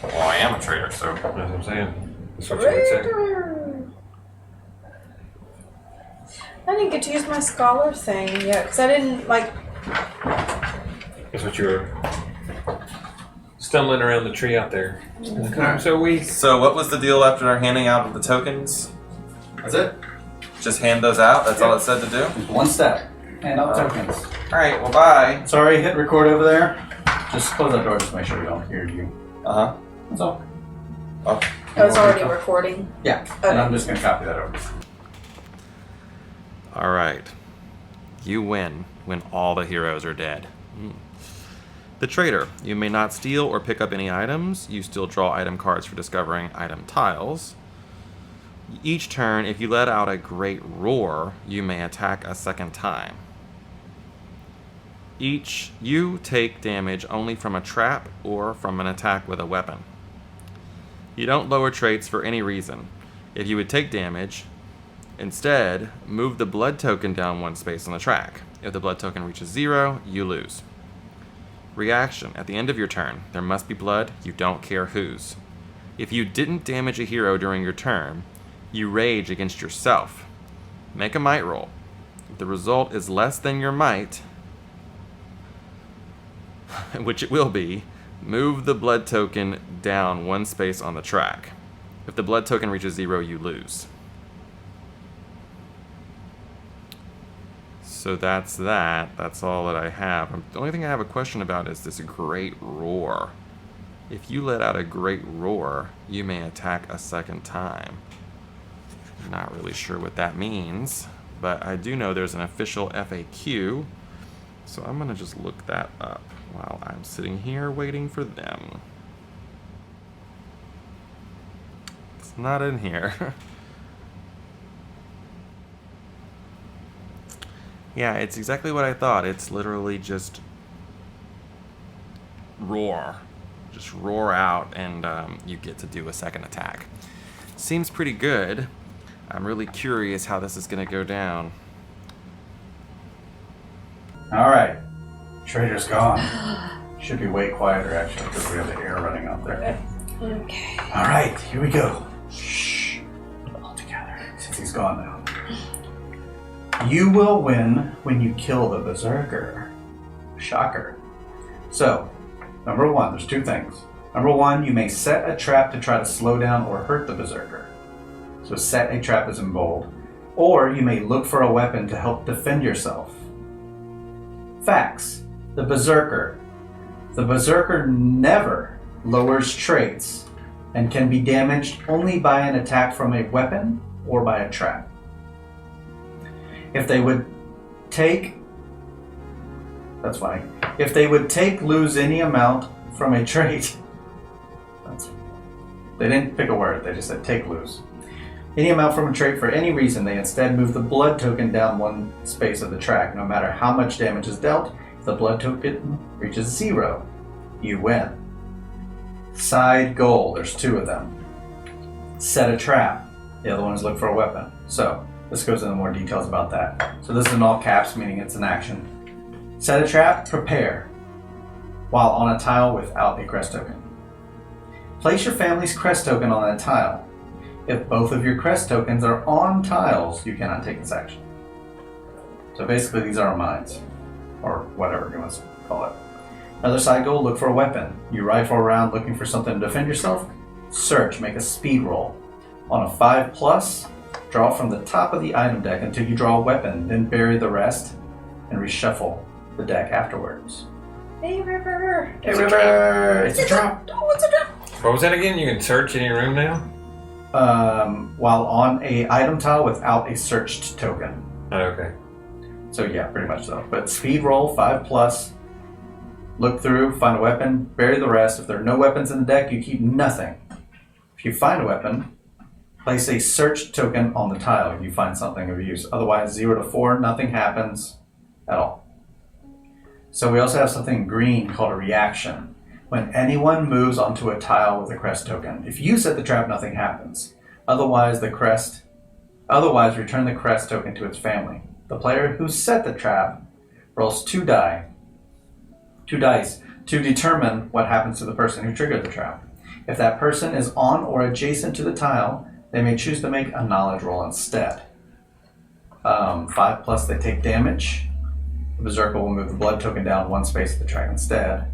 Well, I am a traitor, so. That's what I'm saying. That's what you would say. Traitor. I didn't get to use my scholar thing yet, because I didn't, like... That's what you were stumbling around the tree out there. I'm so weak. So what was the deal after handing out the tokens? That's it. Just hand those out? That's all it said to do? Just one step. Hand out tokens. Alright, well bye. Sorry, hit record over there. Just close that door just to make sure we don't hear you. Uh-huh. That's all. Oh. I was already recording. Yeah, and I'm just going to copy that over. Alright. You win when all the heroes are dead. The traitor. You may not steal or pick up any items. You still draw item cards for discovering item tiles. Each turn, if you let out a great roar, you may attack a second time. You take damage only from a trap or from an attack with a weapon. You don't lower traits for any reason. If you would take damage, instead, move the blood token down one space on the track. If the blood token reaches 0, you lose. Reaction. At the end of your turn, there must be blood, you don't care whose. If you didn't damage a hero during your turn, you rage against yourself. Make a might roll. If the result is less than your might, which it will be, move the blood token down one space on the track. If the blood token reaches 0, you lose. So that's that. That's all that I have. The only thing I have a question about is this great roar. If you let out a great roar, you may attack a second time. Not really sure what that means, but I do know there's an official FAQ, so I'm gonna just look that up while I'm sitting here waiting for them. It's not in here. Yeah, it's exactly what I thought. It's literally just roar. Just roar out and you get to do a second attack. Seems pretty good. I'm really curious how this is going to go down. Alright. Traitor's gone. Should be way quieter, actually, because we have the air running out there. Okay. Alright, here we go. Shh. All together, since he's gone now. You will win when you kill the Berserker. Shocker. So, number one, there's two things. Number one, you may set a trap to try to slow down or hurt the Berserker. So set a trap is in bold. Or you may look for a weapon to help defend yourself. Facts. The Berserker. The Berserker never lowers traits and can be damaged only by an attack from a weapon or by a trap. If they would take, that's funny. If they would lose any amount from a trait, they didn't pick a word, they just said take lose. Any amount from a trait for any reason, they instead move the blood token down one space of the track. No matter how much damage is dealt, if the blood token reaches 0, you win. Side goal, there's 2 of them. Set a trap, the other one is look for a weapon. So, this goes into more details about that. So this is in all caps, meaning it's an action. Set a trap, prepare, while on a tile without a crest token. Place your family's crest token on that tile. If both of your crest tokens are on tiles, you cannot take this action. So basically these are mines, or whatever you want to call it. Another side goal, look for a weapon. You rifle around looking for something to defend yourself. Search, make a speed roll. On a 5+, draw from the top of the item deck until you draw a weapon, then bury the rest and reshuffle the deck afterwards. Hey, River! Hey, River! It's a trap! Oh, it's a trap! What was that again? You can search any room now? While on a item tile without a searched token. Oh, okay. So yeah, pretty much so. But speed roll, 5+, look through, find a weapon, bury the rest. If there are no weapons in the deck, you keep nothing. If you find a weapon, place a search token on the tile. You find something of use. Otherwise, 0 to 4, nothing happens at all. So we also have something green called a reaction. When anyone moves onto a tile with a crest token, if you set the trap, nothing happens. Otherwise, return the crest token to its family. The player who set the trap rolls 2 dice to determine what happens to the person who triggered the trap. If that person is on or adjacent to the tile, they may choose to make a knowledge roll instead. 5+, they take damage. The Berserker will move the blood token down 1 space of the track instead.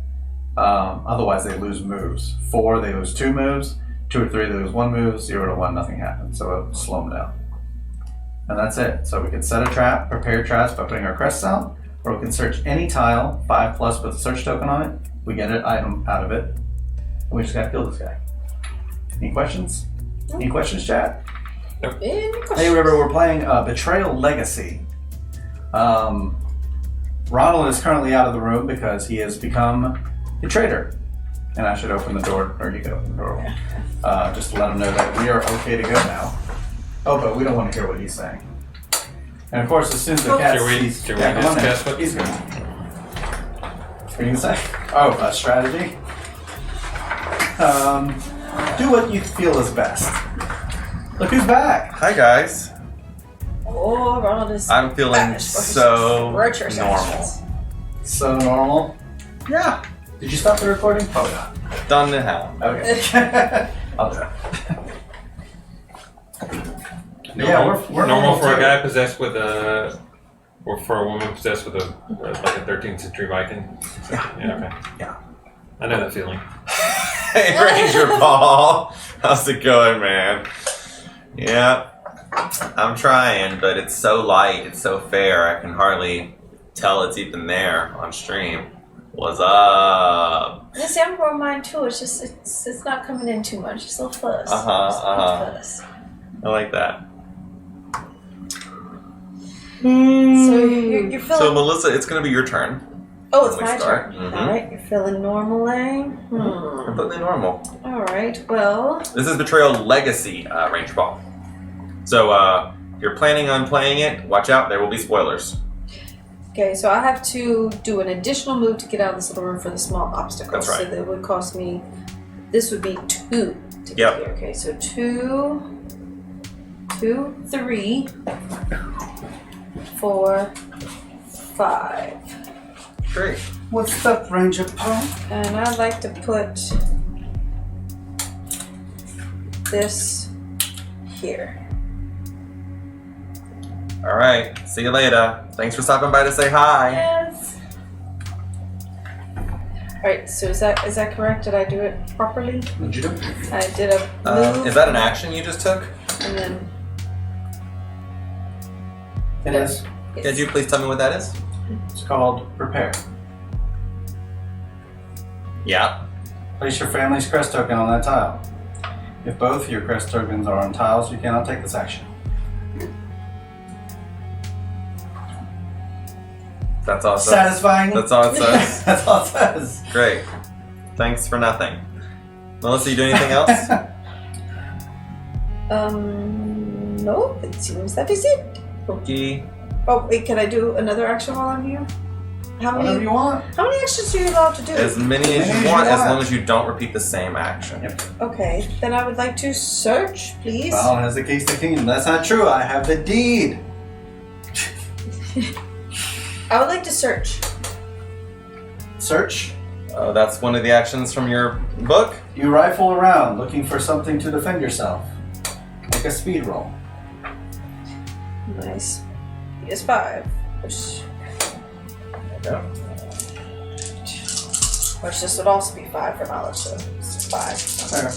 Otherwise, they lose moves. 4, they lose 2 moves. 2 or 3, they lose 1 move. 0 to 1, nothing happens. So it'll slow them down. And that's it. So we can set a trap, prepare traps by putting our crests out, or we can search any tile, 5+ with a search token on it. We get an item out of it. And we just gotta kill this guy. Any questions? Any questions, chat? Any questions? Hey, River, we're playing Betrayal Legacy. Ronald is currently out of the room because he has become a traitor. And I should open the door, or you can open the door. Just to let him know that we are okay to go now. Oh, but we don't want to hear what he's saying. And of course, as soon as the cat sees... Should we discuss what he's going to... What are you going to say? Oh, strategy? Do what you feel is best. Look who's back! Hi guys. Oh, Ronald is... I'm feeling so normal. So normal? Yeah. Did you stop the recording? Oh, yeah. Done to hell. Okay. I'll do it. Yeah, we're normal for too. a guy possessed with a, or for a woman possessed with a like a 13th century Viking. Yeah. Okay. Yeah. I know that feeling. Hey Ranger Paul, how's it going, man? Yeah. I'm trying, but it's so light, it's so fair, I can hardly tell it's even there on stream. What's up? Yeah, see, I'm growing mine too. It's just it's not coming in too much. Just a little fuzz. Fuzz. I like that. So you're feeling. So Melissa, it's gonna be your turn. Oh, it's when we my start. turn. All right, you're feeling normal, eh? Completely normal. All right. Well. This is Betrayal Legacy range ball. So if you're planning on playing it, watch out. There will be spoilers. Okay, so I have to do an additional move to get out of this little room for the small obstacles. That's right. So that would cost me. This would be 2 to get here. Okay, so 2, 3, 4, 5. Great. What's up, Ranger Paul? And I'd like to put this here. All right. See you later. Thanks for stopping by to say hi. Yes. Alright, so is that correct? Did I do it properly? What'd you do? I did a move. Is that an action you just took? And then. It is. Yes. Could you please tell me what that is? It's called Prepare. Yeah. Place your family's crest token on that tile. If both your crest tokens are on tiles, you cannot take this action. That's awesome. Satisfying? That's all it says. That's all it says. Great. Thanks for nothing. Melissa, you do anything else? No, it seems that is it. Okay. Oh, wait, can I do another action while I'm here? Whatever you want. How many actions are you allowed to do? As many as you want, as long as you don't repeat the same action. Yep. Okay, then I would like to search, please. Well, has the keys to the kingdom. That's not true. I have the deed. I would like to search. Search. That's one of the actions from your book. You rifle around looking for something to defend yourself. Make a speed roll. Nice. PS5, which There this would also be 5 for knowledge, so it's 5. There.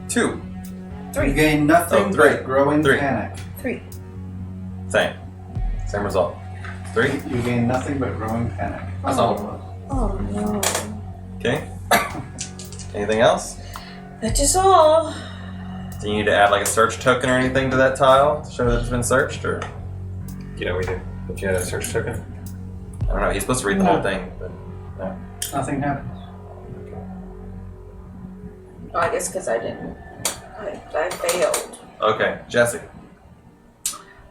2. 3. You gain nothing Oh, three. but growing Three. panic. 3. Same result. 3. You gain nothing but growing panic. That's all it was. Oh no. Okay. Anything else? That is all. Do you need to add like a search token or anything to that tile to show that it's been searched, or Yeah, we did. But you had a search token? I don't know. He's supposed to read the No. whole thing, but no. Nothing happens. Oh, I guess because I didn't. I failed. Okay, Jesse.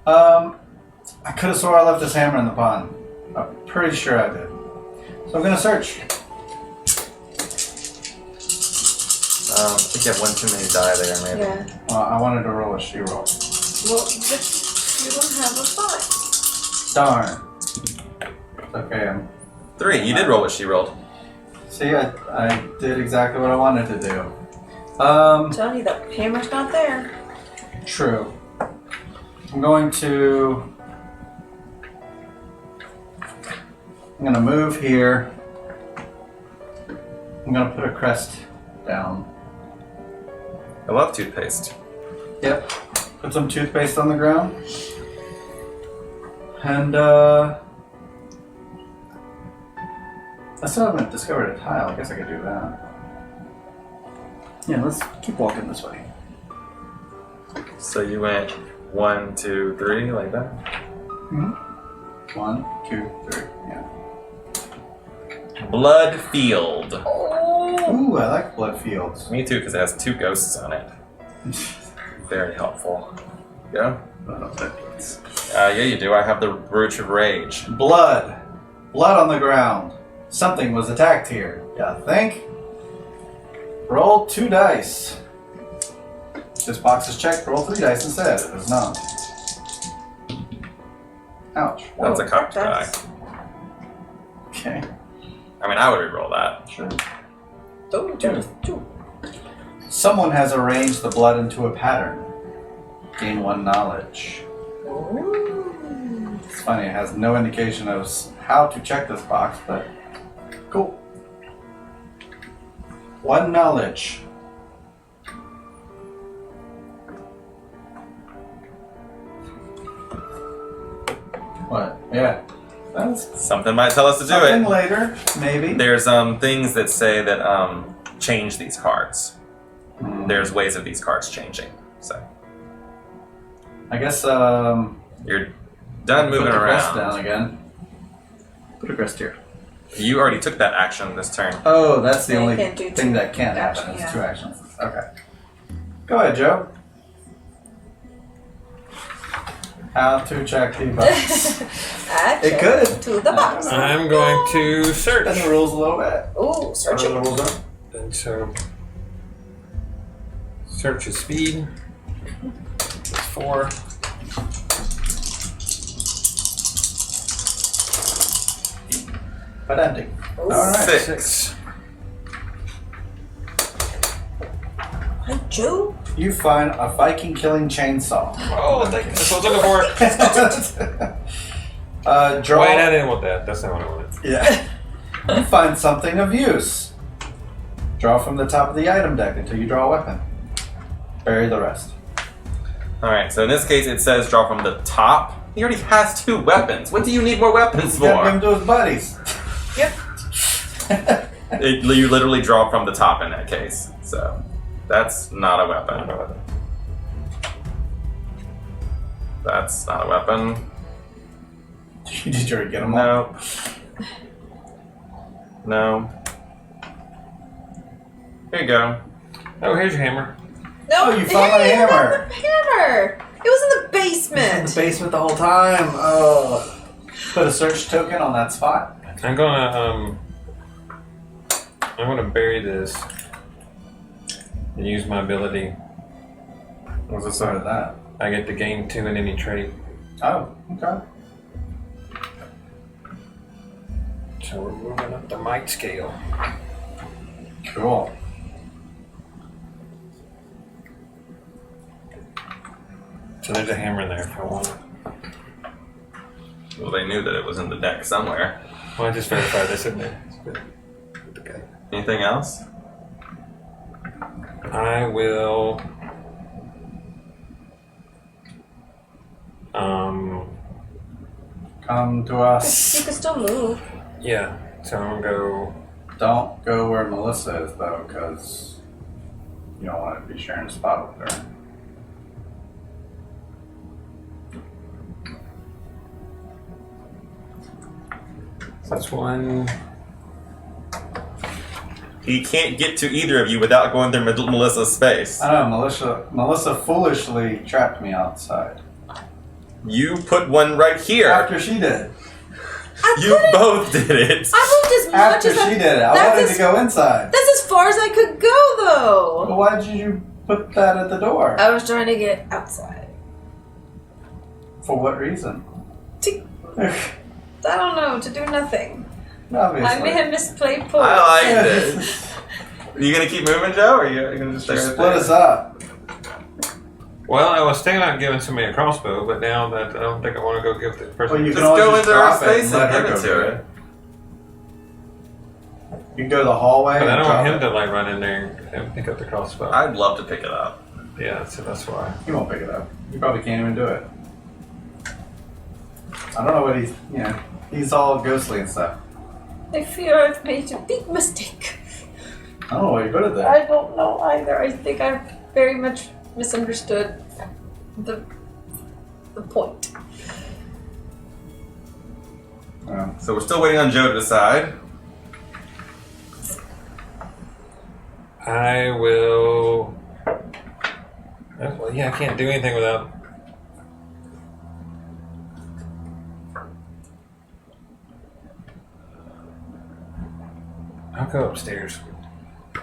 I could have swore I left this hammer in the pond. I'm pretty sure I did. So I'm gonna search. I think you have one too many die there, maybe. Yeah. I wanted to roll a she roll. Well, you don't have a 5. Darn. It's okay. 3. You did roll what she rolled. See, I did exactly what I wanted to do. I'm telling you, the hammer's not there. True. I'm going to move here. I'm gonna put a crest down. I love toothpaste. Yep. Put some toothpaste on the ground. And I still haven't discovered a tile. I guess I could do that. Yeah, let's keep walking this way. So you went 1, 2, 3, like that? Mm-hmm. 1, 2, 3, yeah. Blood Field. Oh. Ooh, I like blood fields. Me too, because it has 2 ghosts on it. Very helpful. Go. Yeah, you do. I have the Brooch of Rage. Blood. Blood on the ground. Something was attacked here. Yeah, think? Roll 2 dice. This box is checked. Roll 3 dice instead. It is not. Ouch. That's a Whoa. cocked die. That's- Okay. I mean, I would re-roll that. Sure. Two. Someone has arranged the blood into a pattern. Gain 1 knowledge. Ooh. It's funny, it has no indication of how to check this box, but cool. 1 knowledge. What? Yeah. That's Something might tell us to do something it. later, maybe. There's things that say that change these cards. There's ways of these cards changing. So I guess you're done moving put the crest around. down again. Put a crest here. You already took that action this turn. Oh, that's the They only can't do thing two that can't happen. actions, It's yeah. 2 actions. Okay. Go ahead, Joe. How to check the box. It could. To the box. I'm going to search. Bend the rules a little bit. Ooh, search What are the it. rules are? And so, search is speed. It's 4. But empty. Ooh. All right. 6. Hi, Joe. You find a Viking killing chainsaw. Oh, thank you. That's what I was looking for. Draw. Wait, I didn't want that. That's not what I wanted. Yeah. You find something of use. Draw from the top of the item deck until you draw a weapon. Bury the rest. Alright, so in this case it says draw from the top. He already has 2 weapons. What do you need more weapons He's got to give for? him to his buddies. Yep. You literally draw from the top in that case. So that's not a weapon. That's not a weapon. Did you already get them all? No. No. Here you go. Oh, here's your hammer. No, Oh, you found my hey, hammer. The hammer. It was in the In the basement. basement the whole time. Oh. Put a search token on that spot. I'm gonna bury this and use my ability. What's this Start of that. I get to gain 2 in any trait. Oh, okay. So we're moving up the might scale. Cool. So there's a hammer in there if I want it. Well, they knew that it was in the deck somewhere. Well, I just verified this in there. It's good. Okay. Anything else? I will. Come to You us. can still move. Yeah. So I'm gonna go. Don't go where Melissa is, though, because you don't want to be sharing a spot with her. That's 1. He can't get to either of you without going through Melissa's space. I know, Melissa foolishly trapped me outside. You put one right here. After she did. You both did it. I moved as much After as she I, did it. I that's wanted as- to go inside. That's as far as I could go, though. Well, why did you put that at the door? I was trying to get outside. For what reason? To, I don't know, to do nothing. Obviously. I may have misplayed points. I like it. Are you gonna keep moving, Joe, or are you gonna just stay Just right split there? us up. Well, I was thinking about giving somebody a crossbow, but now that I don't think I want to go give the person. Well, you Just can always go just into her drop it space let and her give it go to do her. You can go to the hallway But I and don't drop want him it. to like run in there and pick up the crossbow. I'd love to pick it up. Yeah, so that's why. He won't pick it up. You probably can't even do it. I don't know what he's all ghostly and stuff. I fear I've made a big mistake. I don't know why you put it there. I don't know either. I think I've very much misunderstood the point. So we're still waiting on Joe to decide. I will. Well, yeah, I can't do anything without. I'll go upstairs.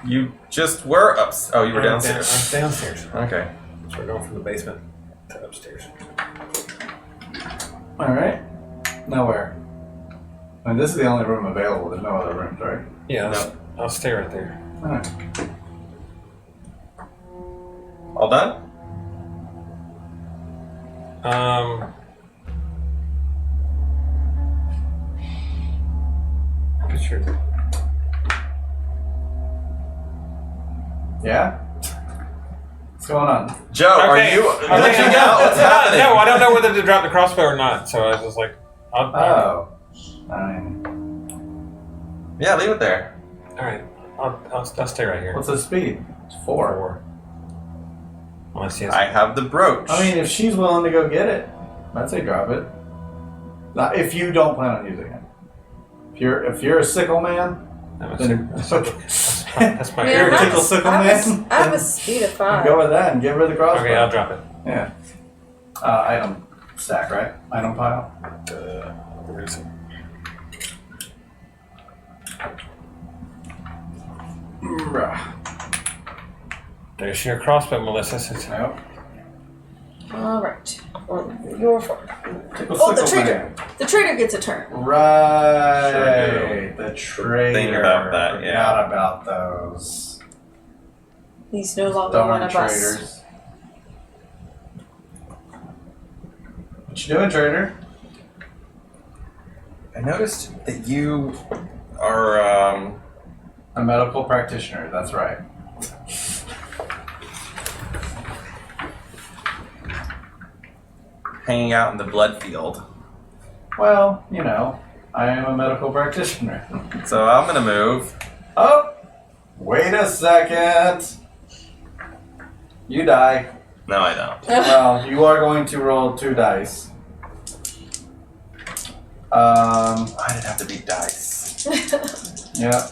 You just were up. Oh, you were downstairs. I'm downstairs. Okay. So we're going from the basement to upstairs. Alright. Nowhere. I mean, this is the only room available. There's no other rooms, right? Yeah, No. I'll stay right there. Alright. All done? Sure. Yeah? What's going on? Joe, are you glitching out? What's happening? No, I don't know whether to drop the crossbow or not. So I was just like, Oh. I mean, Yeah, leave it there. All right. I'll stay right here. what's the speed? It's 4. 4. Unless he has I have the brooch. I mean, if she's willing to go get it, I'd say drop it. Not if you don't plan on using it. If you're a sickle man, then that's my Yeah, You're a I tickle sickle I have man. I have a speed of 5. Go with that and give her the crossbow. Okay, I'll drop it. Yeah. Item stack, right? Item pile. Where is it? There's your crossbow, Melissa. Nope. All right. Well, your fault. Tickle Oh, the sickle traitor. man. The traitor gets a turn. Right. Sure The traitor. Think about that, Forgot yeah. about those. He's no longer one Darn of us. traitors. What you doing, traitor? I noticed that you are A medical practitioner, that's right. hanging out in the blood field. Well, you know, I am a medical practitioner. So I'm gonna move. Oh! Wait a second! You die. No, I don't. Well, you are going to roll 2 dice. Why did it have to be dice? Yeah.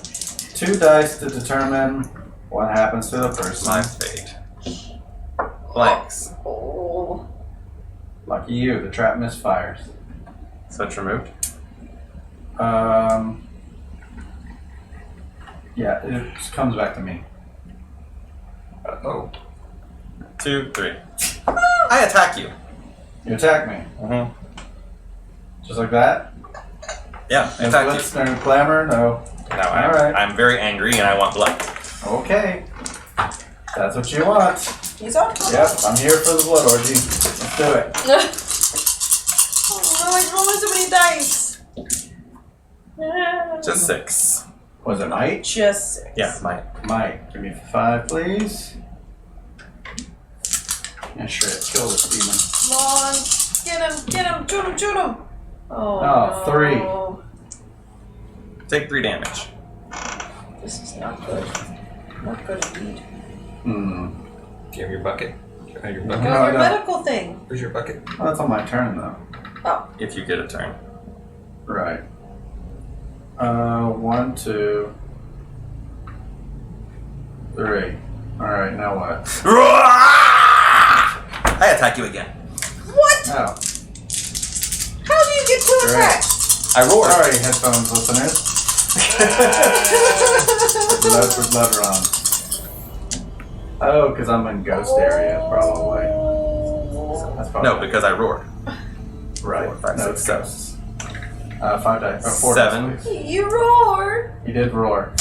2 dice to determine what happens to the person. My fate. Blanks. Oh. Lucky you, the trap misfires. So it's removed. Yeah, it just comes back to me. Oh. 2, 3. I attack you. You attack me. Mm-hmm. Just like that? Yeah, I No attack blitz, no clamor, no. you. No, I'm, Alright. I'm very angry and I want blood. Okay. That's what you want. He's on top. Yep, I'm here for the blood orgy. Let's do it. Oh no, he's rolling so many dice. Just 6. Was it might? Just 6. Yeah, my. Might. Give me 5, please. Yeah, sure. Kill this demon. Come on. Get him, shoot him. Oh, Oh, no. 3. Take 3 damage. This is not good. Not good indeed. Hmm. Do you have your bucket? Do you have your Go bucket? No, I your don't. medical thing. Where's your bucket? Oh, that's on my turn, though. Oh. If you get a turn. Right. 1, 2, 3. Alright, now what? I attack you again. What? Oh. How do you get 2 Great. attacks? I roar. Sorry, headphones listeners. Love wrong. Oh, because I'm in ghost area, probably. That's probably No, because I roar. right. 4, 5, No, 6, it's 7. ghosts. 5 dice. 4 7. dice, please. You roared. You did roar.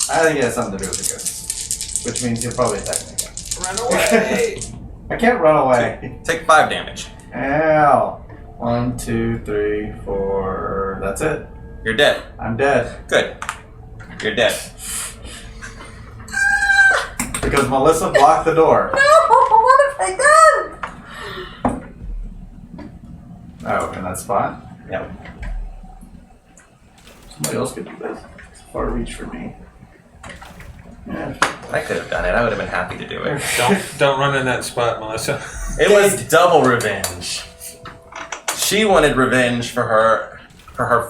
I think it has something to do with the ghosts, which means you'll probably attack me again. Run away! I can't run away. Take 5 damage. Ow. 1, 2, 3, 4. That's it. You're dead. I'm dead. Good. You're dead. Because Melissa blocked the door. No, what have I done? Oh, in that spot? Yep. Somebody else could do this. It's a far reach for me. Yeah. I could have done it. I would have been happy to do it. Don't run in that spot, Melissa. It was double revenge. She wanted revenge for her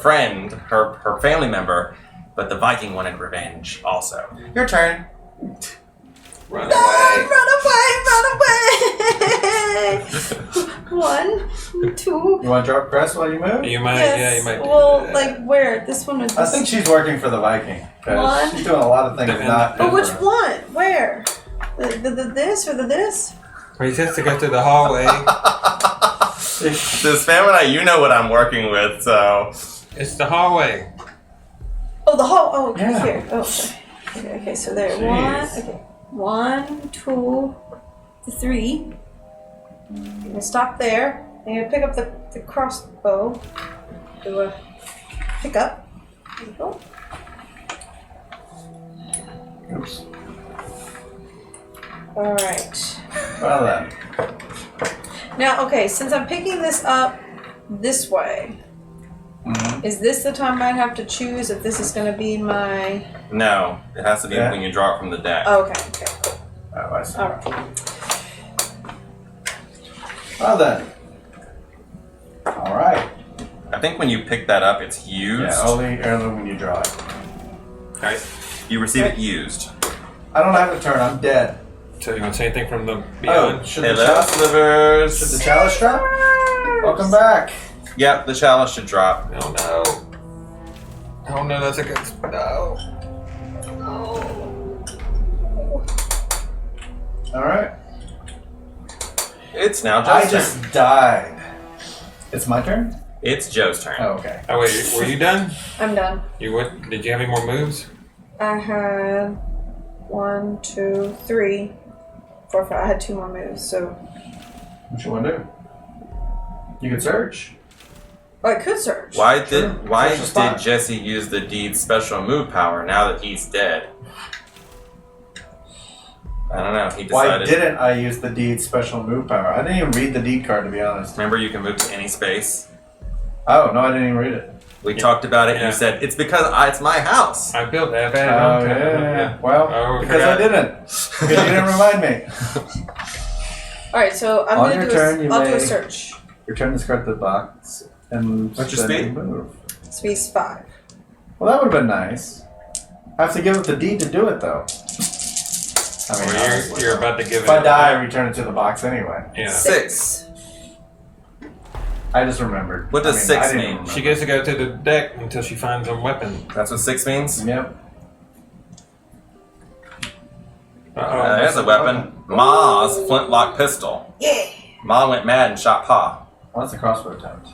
friend, her family member, but the Viking wanted revenge also. Your turn. Run No, away. run away. 1, 2. You want to drop press while you move? You might, Yes. yeah, you might. Well, do that. like where? This one or this? I think she's working for the Viking. Because One. she's doing a lot of things not But good which for her. one? Where? The this or the this? He has to go through the hallway. So Samantha, you know what I'm working with, so It's the hallway. Oh, the whole. Oh, okay, Yeah. here. Oh, sorry. Okay, so there. Jeez. 1. Okay. 1, 2, 3. I'm gonna stop there. I'm gonna pick up the crossbow. Do a pick up. There you go. Oops. All right. Well then. Now, okay, since I'm picking this up this way, is this the time I have to choose if this is going to be my... No, it has to be when you draw it from the deck. Oh, okay, cool. Oh, I see. All right. Well then. All right. I think when you pick that up, it's used. Yeah, only heirloom when you draw it. Right. You receive it used. I don't have a turn. I'm dead. So you want to say anything from the Oh, beyond? should the Hello, chalice? slivers. Should the chalice drop? Welcome back. Yep, the chalice should drop. Oh no. Oh no, that's a good... No. All right. It's now I Joe's just turn. died. It's my turn? It's Joe's turn. Oh, okay. Oh wait, were you done? I'm done. You what? Did you have any more moves? I had 1, 2, 3, 4, 5. I had 2 more moves, so... What you want to do? You could search. Oh, I could search. Why Sure. did why Search the spot. did Jesse use the deed's special move power now that he's dead? I don't know. He decided. Why didn't I use the deed special move power? I didn't even read the deed card, to be honest. Remember, you can move to any space. Oh, no, I didn't even read it. We talked about it. And Yeah. you said it's because it's my house. I built that. I've had it Oh, on yeah. Well, Oh, because forgot. I didn't. Because you didn't remind me. All right, so I'm On going to your do turn, you I'll do may- a search. Return this card to the box and What's your then speed? move. Speed's 5. Well, that would have been nice. I have to give it the deed to do it, though. I mean, Well, honestly. you're about to give If it. I die, I return it to the box anyway. Yeah. 6. I just remembered. What does I 6 didn't mean? remember. She gets to go to the deck until she finds a weapon. That's what 6 means. Yep. There's a weapon. Ma's flintlock pistol. Yeah! Ma went mad and shot Pa. Well, that's a crossbow attempt.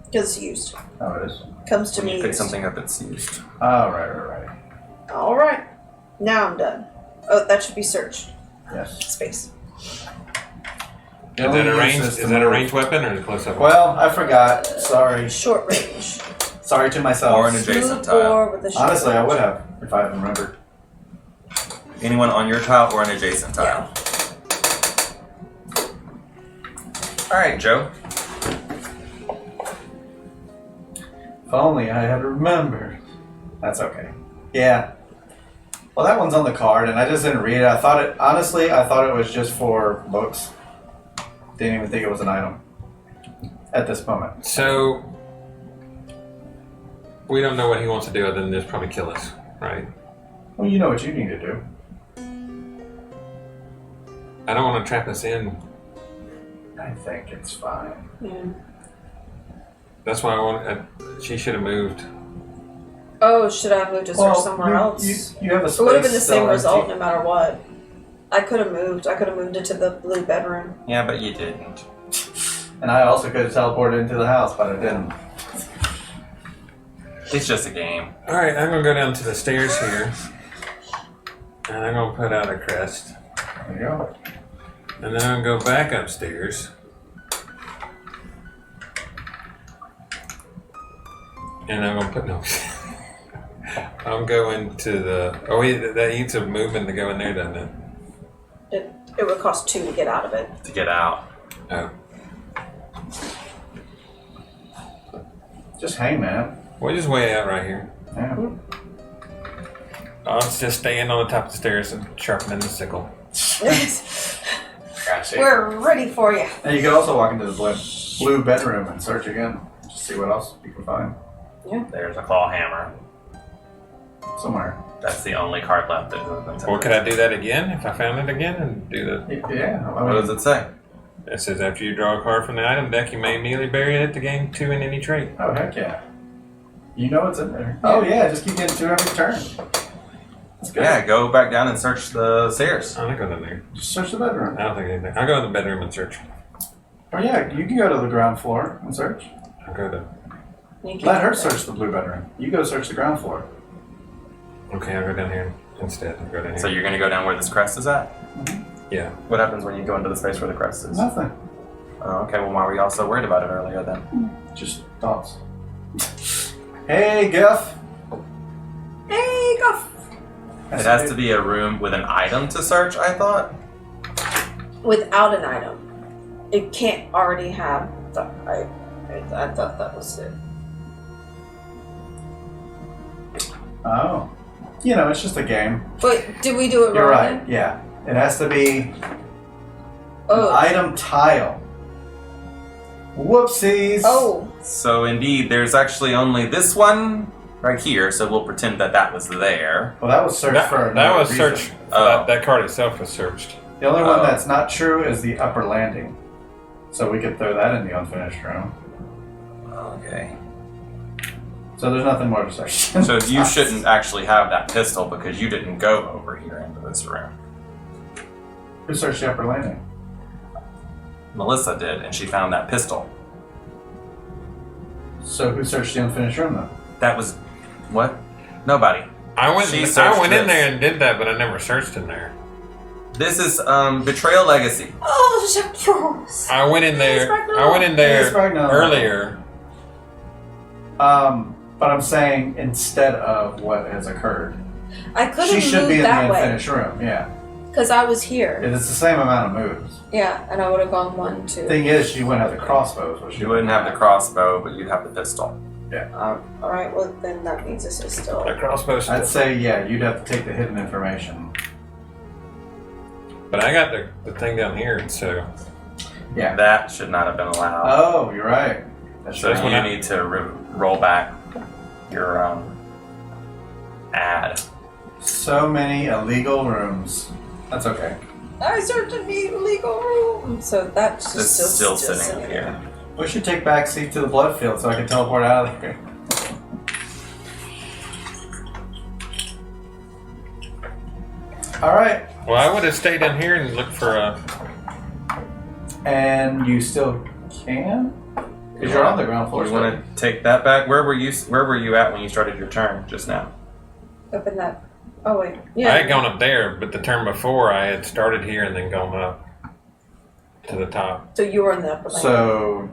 Because it's used. Oh, it is. Comes to When me you pick used. something up, it's used. Oh, right. All right. Now I'm done. Oh, that should be search. Yes. Space. Is that a ranged? Is that a ranged weapon or is it close up? Well, I forgot. Sorry. Short range. Sorry to myself. Or an adjacent Move tile. or with a short Honestly, I range. would have if I had remembered. Anyone on your tile or an adjacent tile. All right, Joe. If only I had remembered. That's okay. Yeah. Well, that one's on the card, and I just didn't read it. I thought it was just for books. Didn't even think it was an item at this moment. So we don't know what he wants to do other than just probably kill us, right? Well, you know what you need to do. I don't want to trap us in. I think it's fine. Yeah. That's why I want. She should have moved. Oh, should I have moved to search somewhere else? You have a space. It would have been the still same empty. result no matter what. I could have moved. I could have moved it to the blue bedroom. Yeah, but you didn't. And I also could have teleported into the house, but I didn't. It's just a game. All right, I'm gonna go down to the stairs here, and I'm gonna put out a crest, There you go. and then I'm gonna go back upstairs, and I'm gonna put no. I'm going to the. Oh, wait, that needs a movement to go in there, doesn't it? It would cost 2 to get out of it. To get out. Oh, Just hang, man. we'll just wait out right here. Yeah. I'll just stand on the top of the stairs and sharpening the sickle. We're ready for you. And you can also walk into the blue bedroom and search again. Just see what else you can find. There's a claw hammer. Somewhere. That's the only card left that doesn't. Or could I do that again if I found it again and do the? Yeah. I What mean, does it say? It says after you draw a card from the item deck, you may immediately bury it to gain 2 in any trait. oh, heck yeah. You know what's in there. Oh, yeah. Just keep getting 2 every turn. That's good. Yeah, go back down and search the stairs. I'm not going down there. Just search the bedroom. I don't think anything. I'll go to the bedroom and search. Oh, yeah. You can go to the ground floor and search. I'll go to. Let her search the blue bedroom. You go search the ground floor. Okay, I'll go down here instead. I'll go down here. So you're gonna go down where this crest is at? Yeah. What happens when you go into the space where the crest is? Nothing. Oh, okay, well, why were you all so worried about it earlier then? Just thoughts. Hey, Guff. Hey, go. It has to be a room with an item to search, I thought. Without an item. it can't already have the. I thought that was it. Oh. You know, it's just a game. But did we do it You're wrong? right, yeah. It has to be an Oh. item tile. Whoopsies. Oh. So indeed, there's actually only this one right here, so we'll pretend that that was there. Well, that was searched for That another was reason. searched. Oh. That card itself was searched. The only one Oh. that's not true is the upper landing. So we could throw that in the unfinished room. Okay. So there's nothing more to search. So you shouldn't actually have that pistol because you didn't go over here into this room. Who searched the upper landing? Melissa did, and she found that pistol. So who searched the unfinished room then? That was... what? Nobody. I went She in searched there this. and did that, but I never searched in there. This is Betrayal Legacy. Oh, Jacques. I went in there. I went in Yes, there right now. earlier. But I'm saying instead of what has occurred. I could She have should be moved in the that way unfinished room, yeah. because I was here. It's the same amount of moves. Yeah, and I would have gone 1, 2. Thing is, she wouldn't have the crossbows. Which You wouldn't have the crossbow, but you'd have the pistol. All right. Well, then that means this is still. The crossbow. I'd say, yeah, you'd have to take the hidden information. But I got the thing down here, so Yeah. That should not have been allowed. Oh, you're right. That's So right. you need to roll back your ad. So many illegal rooms. That's okay. I searched an illegal room. So that's This just is still sitting in here. We should take backseat to the blood field so I can teleport out of here. All right. well, I would have stayed in here and looked for a. And you still can? Because you're on the ground floor. You want to take that back? Where were you at when you started your turn just now? Up in that. Oh wait. I Yeah. had gone up there, but the turn before I had started here and then gone up to the top. So you were in the upper lane. So,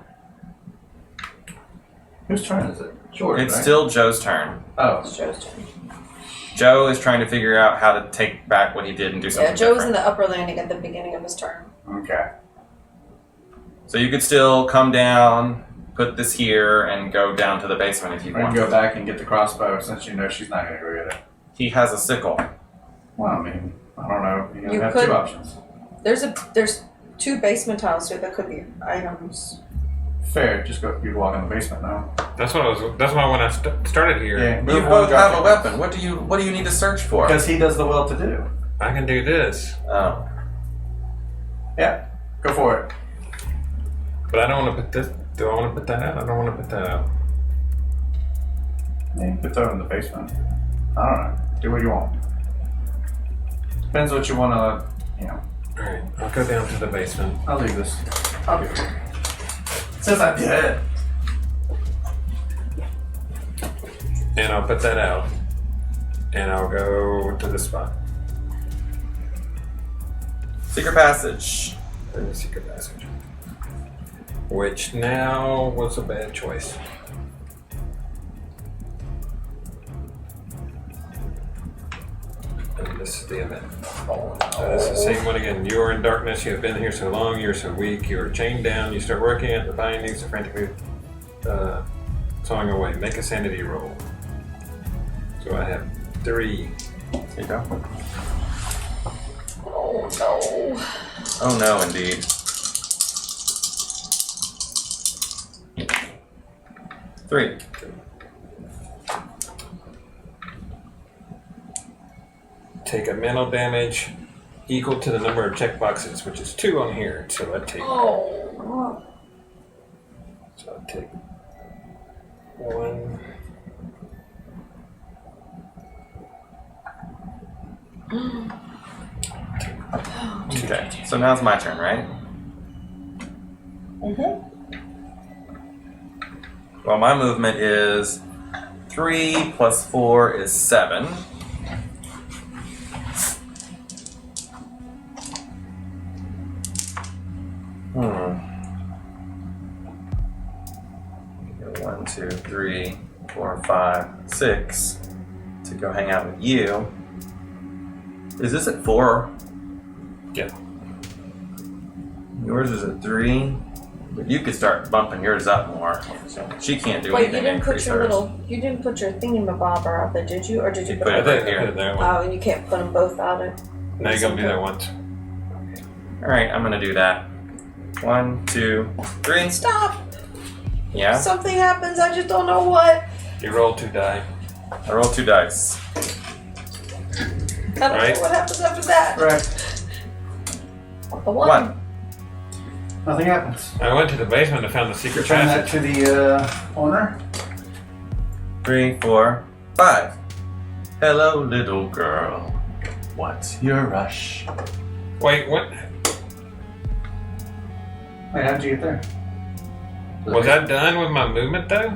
whose turn is it? George, It's right? still Joe's turn. Oh, It's Joe's turn. Joe is trying to figure out how to take back what he did and do something Yeah, Joe was in different. the upper landing at the beginning of his turn. okay. So you could still come down, put this here, and go down to the basement if you We're want. gonna go back and get the crossbow since you know she's not gonna go get it. He has a sickle. Well, I mean, I don't know. You You have could- two options. There's 2 basement tiles here that could be items. Fair. Just go. You walk in the basement now. That's why when I started here, Yeah. You move one, both drop have a it. weapon. What do you need to search for? Because he does the will to do. I can do this, Oh. Yeah. Go for it. but I don't want to put this. Do I want to put that out? I don't want to put that out. Yeah, you could throw it in the basement. I don't know. Do what you want. Depends what you want to, you know. All right, I'll go down to the basement. I'll leave this. I'll be free. Since I did. And I'll put that out. And I'll go to the spot. Secret passage. In the secret passage. Which now was a bad choice. And this is the event. This is the same one again. You are in darkness. You have been here so long. You are so weak. You are chained down. You start working at the bindings, frantically sawing away. Make a sanity roll. So I have 3. There you go. Oh no. Oh no, indeed. 3. Take a mental damage equal to the number of check boxes, which is 2 on here. So I take. Oh. So I take 1. Okay, so now it's my turn, right? Mhm. Well, my movement is 3 plus 4 is 7. Hmm. 1, 2, 3, 4, 5, 6 to go hang out with you. Is this at 4? Yeah. Yours is a 3. But you could start bumping yours up more. She can't do Wait, you anything to didn't put increase your hers. you didn't put your thingamabobber out there, did you? Or did you You put put it? it I right think I here. put that one. Oh, and you can't put them both out it. Now you're gonna be there once. Alright, I'm gonna do that. 1, 2, 3. Stop! Yeah. Something happens, I just don't know what. You roll 2 die. I roll 2 dice. I don't Right. know what happens after that. Correct. A 1. 1. Nothing happens. I went to the basement and found the secret Return that passage. to the owner. 3, 4, 5. Hello, little girl. What's your rush? Wait, what? Wait, how'd you get there? Was that done with my movement though?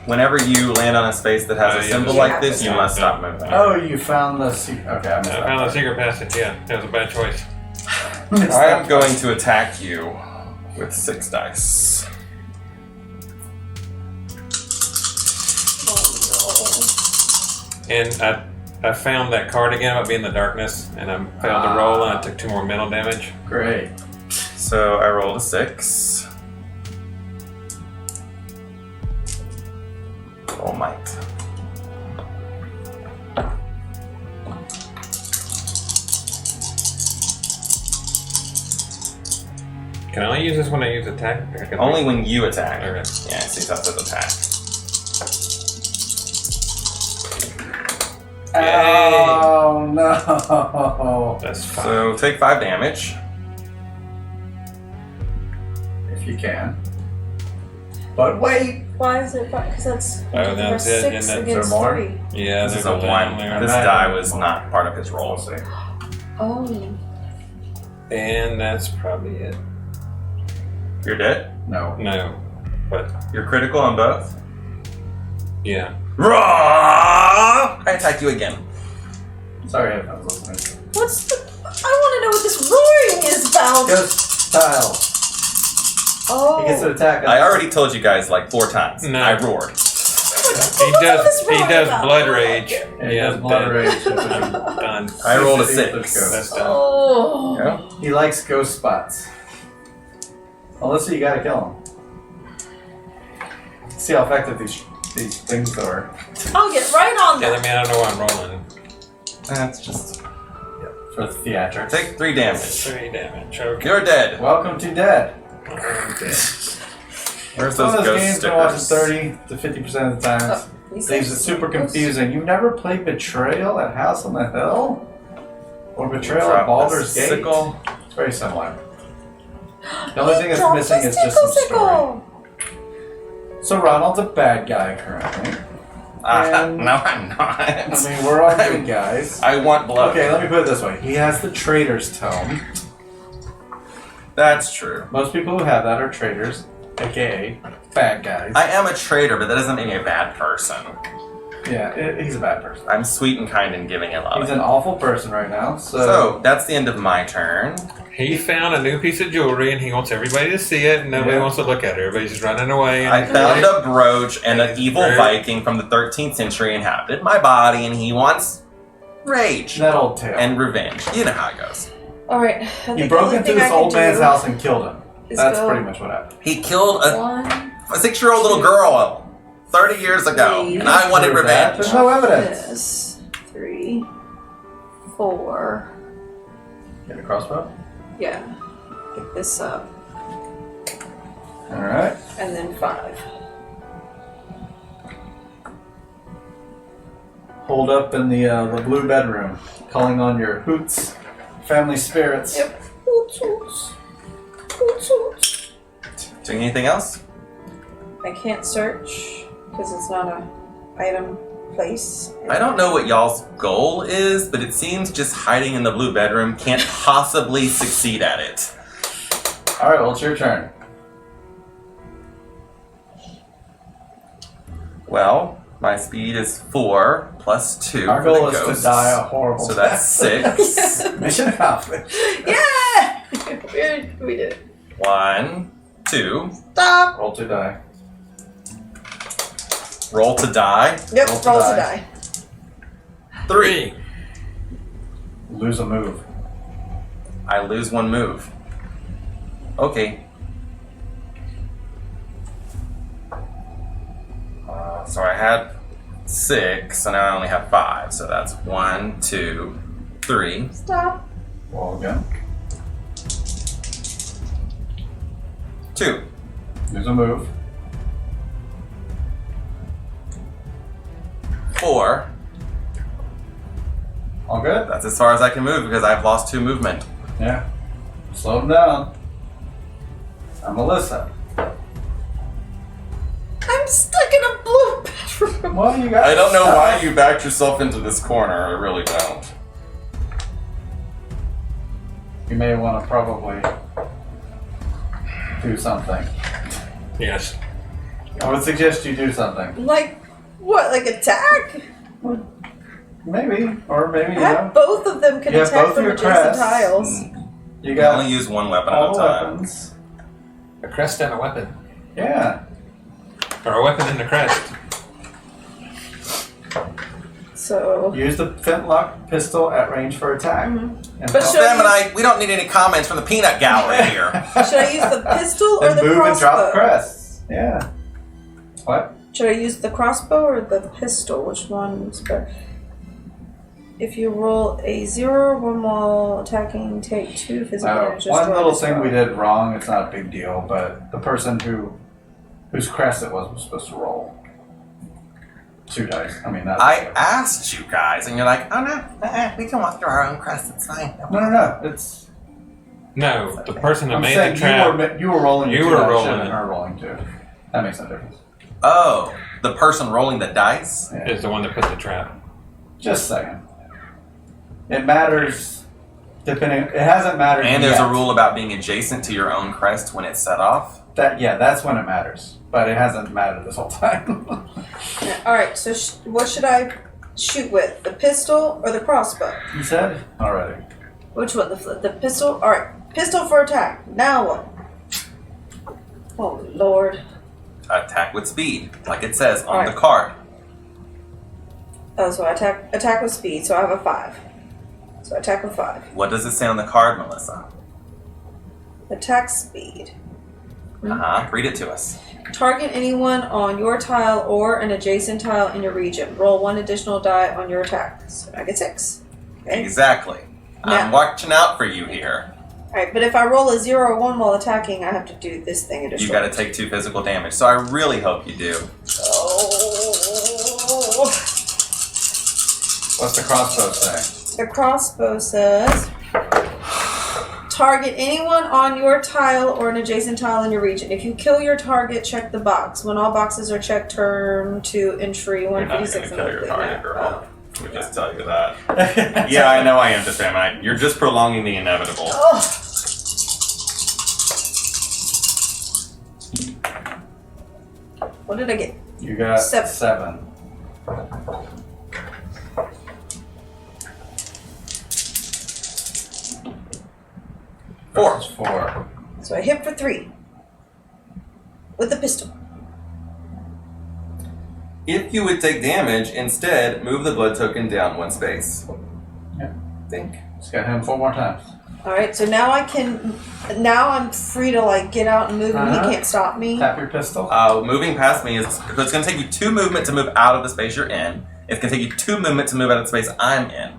Whenever you land on a space that has a yeah, symbol you like have this, to you stop. must stop moving. Oh, you found the secret. Okay, I missed I that found the part. secret passage, yeah. That was a bad choice. Missed I that am going to attack you with 6 dice. And I found that card again about being in the darkness, and I failed to roll, and I took 2 more mental damage. part. Great. So I rolled a 6. Roll might. Can I only use this when I use attack? I can- Only when you attack. Okay. Yeah, see, that says attack. Yay. Oh no! That's fine. So take 5 damage. If you can. But wait! Why is it? Because that's Oh, that's it, 6 isn't it? against Is there more? 3. yeah, This there's is a 1. there. This die was not part of his roll. We'll see. Oh. And that's probably it. You're dead? No. No. But, You're critical on both? yeah. Raw! I attack you again. Sorry if I was listening. What's the? I want to know what this roaring is about. Ghost style. Oh. He gets an attack. I already told you guys like 4 times. No. I roared. He does blood rage. Yeah, he does blood rage. That's what he- Done. I rolled a He's 6. ghost. That's done. Oh. Yeah. He likes ghost spots. Unless you gotta kill him. See how effective these things are. I'll get right on Yeah, I that. mean, I don't know why I'm rolling. That's just... For the theatrics. Take 3 damage. 3 damage. Okay. You're dead. Welcome to Dead. Where's Some those of those ghost games been watching stickers? 30 to 50% of the times. These Things things- are super confusing. You never played Betrayal at House on the Hill? Or Betrayal Drop at Baldur's the Gate? sickle. It's very similar. The only thing that's Drop missing his is just some tickle story. sickle. So Ronald's a bad guy currently. And- No, I'm not. I mean, we're all good guys. I want blood. Okay, let me put it this way. He has the traitor's tome. That's true. Most people who have that are traitors, aka bad guys. I am a traitor, but that doesn't make me a bad person. Yeah, he's a bad person. I'm sweet and kind and giving and He's loving. an awful person right now. So, that's the end of my turn. He found a new piece of jewelry and he wants everybody to see it and nobody Yeah. wants to look at it. Everybody's just running away. And I found a brooch and an It's evil very- Viking from the 13th century inhabited my body, and he wants rage that old tale. and revenge. You know how it goes. All right. I He think the broke only into thing this I can old man's do house and killed him. is That's go pretty much what happened. He killed a 1, 6-year-old little girl 30 years ago, and I wanted Prove that. revenge. There's no evidence. this 3, 4. Get a crossbow. Yeah. Pick this up, All right. and then 5. Hold up in the blue bedroom, calling on your hoots, family spirits. Yep. Hoots, hoots. Hoots, hoots. Doing anything else? I can't search because it's not a item place. I don't know what y'all's goal is, but it seems just hiding in the blue bedroom can't possibly succeed at it. All right, well, it's your turn. Well, my speed is 4 plus 2 Our for the goal is ghosts. to die a horrible So that's death. 6. Mission accomplished. Yeah! we did it. 1, 2. Stop! Roll to die. Roll to die. Yep, Roll to roll die. to die. 3. Lose a move. I lose 1 move. Okay. So I had 6, so now I only have 5. So that's 1, 2, 3. Stop. Roll again. 2. There's a move. 4. All good? That's as far as I can move because I've lost 2 movement. Yeah. Slow him down. I'm Melissa. I'm stuck in a blue bedroom. Well, you got I don't know stuff. why you backed yourself into this corner. I really don't. You may want to probably do something. Yes. I would suggest you do something. Like, what? Like attack? Maybe. Or maybe, you I have know. both of them can You have attack both from your adjacent crests. tiles. You You got only use one weapon all at a time. weapons. A crest and a weapon. Yeah. Or a weapon and a crest. So, Use the flintlock pistol at range for attack. Mhm. And But help- should- Sam and I, we don't need any comments from the peanut gallery here. should I use the pistol or then the move and drop crossbow? crests. Yeah. What? Should I use the crossbow or the pistol? Which one's better? If you roll a 0 or 1 while attacking, take 2 physical damage. Just One roll little this thing roll. we did wrong, it's not a big deal, but the person whose crest it was supposed to roll 2 dice. I mean, that's I asked you guys, and you're like, oh no, we can walk through our own crest, it's fine. No. It's. No, the person that I'm made saying the trap. you were rolling. You your 2 were dice, rolling shouldn't it. have been rolling 2. That makes no difference. Oh, the person rolling the dice? Yeah. Is the one that put the trap. Just saying. It matters. Depending. It hasn't mattered. And there's yet. a rule about being adjacent to your own crest when it's set off. That's when it matters. But it hasn't mattered this whole time. Yeah, alright, so what should I shoot with? The pistol or the crossbow? You said already. Which one? The pistol? Alright, pistol for attack. Now what? Oh, Lord. Attack with speed, like it says on Alright. the card. Oh, so I attack with speed, so I have a 5. So attack with 5. What does it say on the card, Melissa? Attack speed. Read it to us. Target anyone on your tile or an adjacent tile in your region. Roll 1 additional die on your attack. So I get 6. Okay. Exactly. I'm Now- watching out for you here. Alright, but if I roll a 0 or 1 while attacking, I have to do this thing additional. You gotta take 2 physical damage, so I really hope you do. Oh. What's the crossbow say? The crossbow says, target anyone on your tile or an adjacent tile in your region. If you kill your target, check the box. When all boxes are checked, turn to entry You're not gonna 156 kill your and target, up. girl. Let me just tell you that. Yeah, I know I am just Sam. You're just prolonging the inevitable. Oh. What did I get? You got 7. 7. Four. Versus 4. So I hit for 3 with the pistol. If you would take damage, instead, move the blood token down 1 space. Yeah. Think. Just got him 4 more times. Alright, so now now I'm free to like get out and move and Uh-huh. he can't stop me. Tap your pistol. Moving past me is so it's going to take you 2 movement to move out of the space you're in. It's going to take you 2 movement to move out of the space I'm in.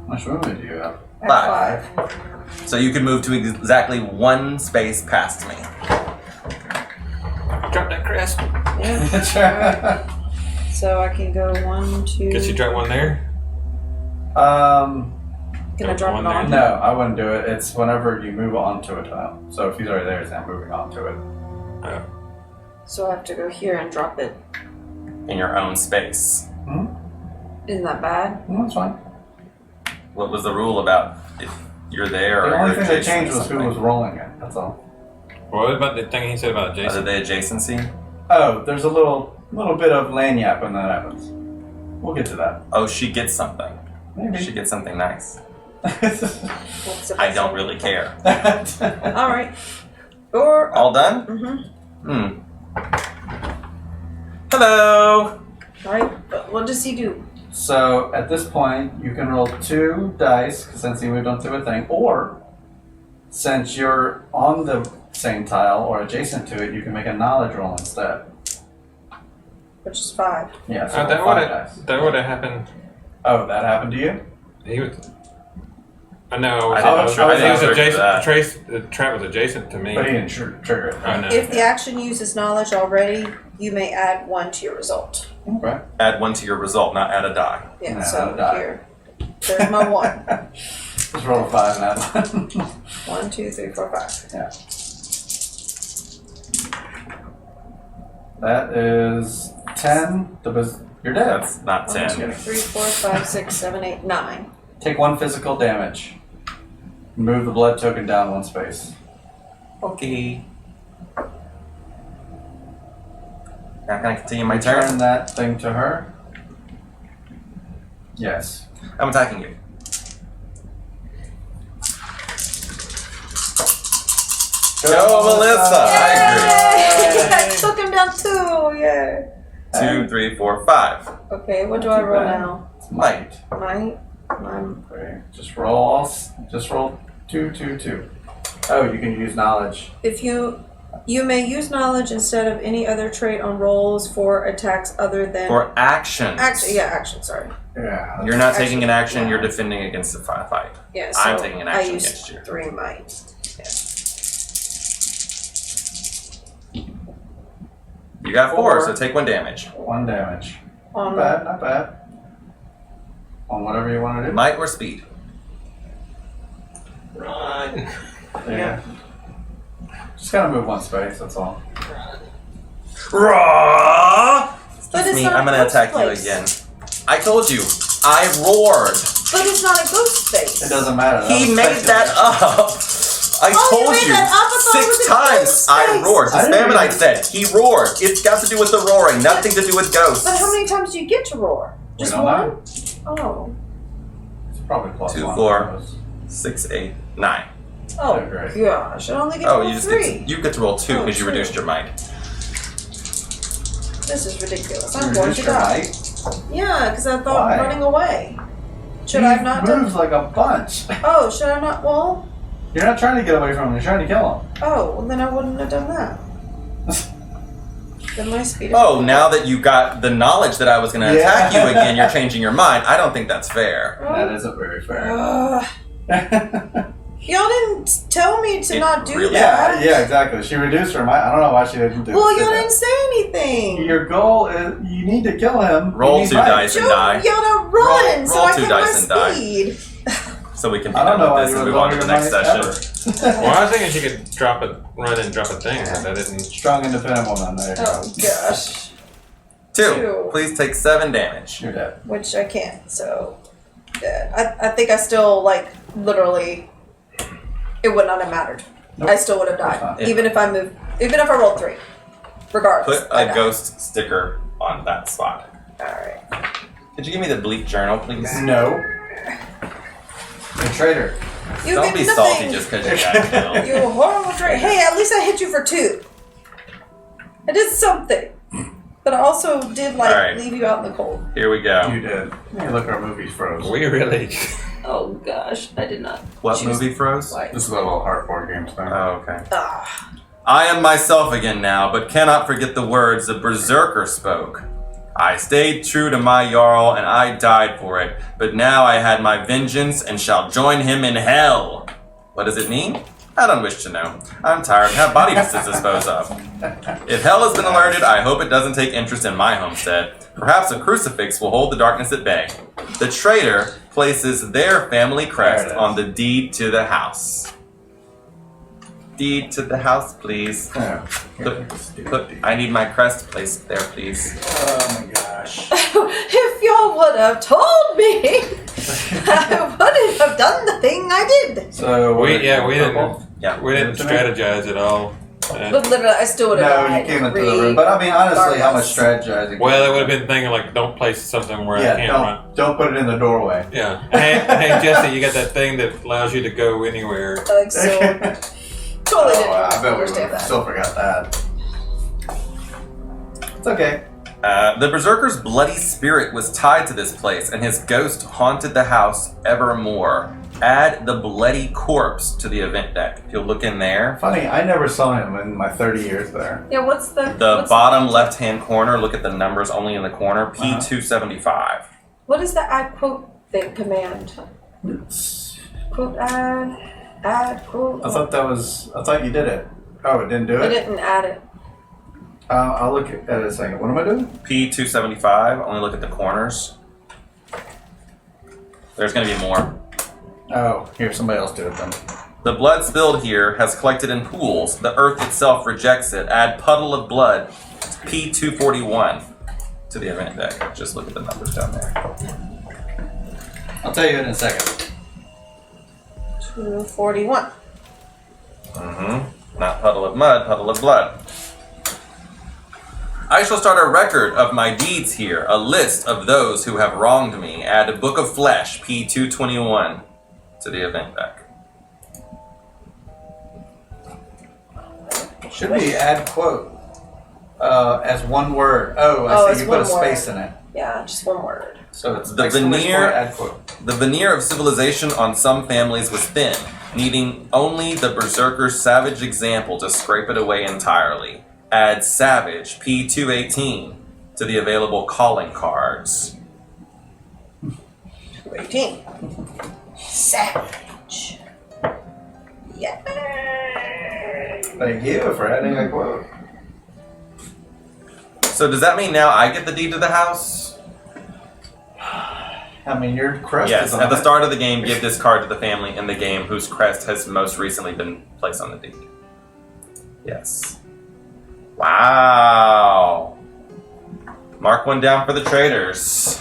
How much movement do you have? At 5. 5. So you can move to exactly 1 space past me. Drop that crest. Yeah. So I can go 1, 2. Guess you drop one there. Can I drop One it on? No, I wouldn't do it. It's whenever you move onto a tile. So if he's already there, he's not moving onto it. Oh. So I have to go here and drop it. In your own space. Isn't that bad? No, that's fine. What was the rule about if you're there or The only you're thing that adjacent changed to was who something? was rolling it. That's all. What about the thing he said about Other Jason? the adjacency? Oh, there's a little bit of lanyap when that happens. We'll get to that. Oh, she gets something. Maybe. She gets something nice. What's I don't really care. Alright. Or. All done? Mm-hmm. Hello! Alright, but what does he do? So at this point, you can roll 2 dice since he moved on to a thing, or since you're on the same tile or adjacent to it, you can make a knowledge roll instead. Which is 5. Yeah, so That roll 5 dice. would have happened. Oh, that happened to you? He was. I know. I didn't trigger he was that. adjacent. The trap was adjacent to me. But he didn't trigger it. Oh, no. If the action uses knowledge already, you may add 1 to your result. Okay. Add 1 to your result, not add a die. Yeah, Yeah, so add a die. here. There's my 1. Just roll a 5 and add 1. 1, 2, 3, 4, 5. Yeah. That is 10. You're dead. That's not 1, 10. 2, 3, 4, 5, 6, 7, 8, 9. Take 1 physical damage. Move the blood token down 1 space. Okay. Now can I continue my Return turn? that thing to her. Yes. I'm attacking you. Go, Melissa! I took him down 2, yeah. 2, 3, 4, 5. Okay, what do I roll now? Might. Might? Okay. Just roll 2, 2, 2. Oh, you can use knowledge. If you may use knowledge instead of any other trait on rolls for attacks other than For actions. action, sorry. Yeah. You're not taking an action, Yeah. you're defending against the fight. Yeah, so I'm taking an action I used against you. 3 might. You got 4, 4. so take 1 damage. 1 damage. On Not bad, not bad. On whatever you want to do. Might or speed? Run. Yeah. Just gotta move 1 space, that's all. Raw! But it's Me, not I'm a gonna ghost attack place. you again. I told you, I roared. But it's not a ghost space. It doesn't matter. He was made that speculative. up. I Oh, you told made you that up? I thought it 6 was a times ghost I space. roared. I The didn't Ammonite even- said he roared. It's got to do with the roaring, nothing to do with ghosts. But how many times do you get to roar? We Just don't 1? know. Oh. It's probably plus 2, 1. 4. 6, 8, 9. Oh, Okay, great. gosh. I only get to Oh, roll you just 3. get to roll 2 Oh, because you two. reduced your might. This is ridiculous. You I'm going reduced to your die. height? Yeah, because I thought Why? running away. Should He I have not done? moves like a bunch. Oh, should I not? Well, You're not trying to get away from him, you're trying to kill oh, well then I wouldn't have done that. Then my speed. Oh, now that you got the knowledge that I was going to Yeah. attack you again, you're changing your mind. I don't think that's fair. him. That isn't very fair. Y'all didn't tell me to It not do really- that. Yeah, exactly. She reduced her might. I don't know why she didn't do Well, do y'all that. didn't say anything. Your goal is you need to kill him. Roll You need 2 might. dice and Y'all die. don't run, Roll- so roll I 2 get dice my and die. speed. So we can be I don't done know why with this you and would move on to lower the your next might session. ever. Well, I was thinking she could run and drop a thing, but that didn't. Strong, independent woman. There you go. Oh gosh, 2. Two. Please take 7 damage. You're dead. which I can't. So, I think I still literally, it would not have mattered. Nope. I still would have Of course died, not. even if I moved, even if I rolled 3. Regardless, Put I a died. ghost sticker on that spot. All right. Could you give me the bleak journal, please? No. The traitor. You Don't get be nothing. salty just because you got killed. You horrible traitor. Hey, at least I hit you for 2. I did something, but I also did Alright. leave you out in the cold. Here we go. You did. Hey, look, our movie's froze. We really. Oh gosh, I did not. What choose movie froze? life. This is a little hard board game thing. Oh, okay. Ah. I am myself again now, but cannot forget the words the Berserker spoke. I stayed true to my Jarl, and I died for it, but now I had my vengeance and shall join him in hell. What does it mean? I don't wish to know. I'm tired and have body to dispose of. If hell has been alerted, I hope it doesn't take interest in my homestead. Perhaps a crucifix will hold the darkness at bay. The traitor places their family crest There it is. on the deed to the house. Deed to the house, please. Yeah. I need my crest placed there, please. Oh my gosh. If y'all would have told me, I wouldn't have done the thing I did. So We what- didn't. Yeah. We didn't strategize at all. But literally, I still would have No, died. you came into the room. But I mean, honestly, how much strategizing? Well, it would have been thinking like, don't place something where I Yeah, can't run. don't put it in the doorway. Yeah. Hey, Jesse, you got that thing that allows you to go anywhere. Like, so, totally didn't I bet we would understand have that. still forgot that. It's okay. The Berserker's bloody spirit was tied to this place, and his ghost haunted the house evermore. Add the bloody corpse to the event deck. If you'll look in there, Funny, I never saw him in my 30 years there. Yeah, what's the bottom left-hand corner, look at the numbers only in the corner, P275. What is the add quote thing command? Quote add quote. I thought you did it. Oh, it didn't do I it? didn't add it. I'll look at it in a second. What am I doing? P275, only look at the corners. There's going to be more. Oh, here, somebody else do it then. The blood spilled here has collected in pools. The earth itself rejects it. Add puddle of blood, P241, to the event deck. Just look at the numbers down there. I'll tell you in a second. 241. Not puddle of mud, puddle of blood. I shall start a record of my deeds here, a list of those who have wronged me. Add a book of flesh, P221, to the event deck. Should we add quote as one word? Oh, I see. You put a space in it. Yeah, just one word. So it's The veneer of civilization on some families was thin, needing only the berserker's savage example to scrape it away entirely. Add savage, P218, to the available calling cards. 218. Savage. Yeah. Thank you for adding a quote. So does that mean now I get the deed to the house? I mean, your crest Yes, is on at the it. start of the game, give this card to the family in the game whose crest has most recently been placed on the deed. Yes. Wow. Mark one down for the traitors.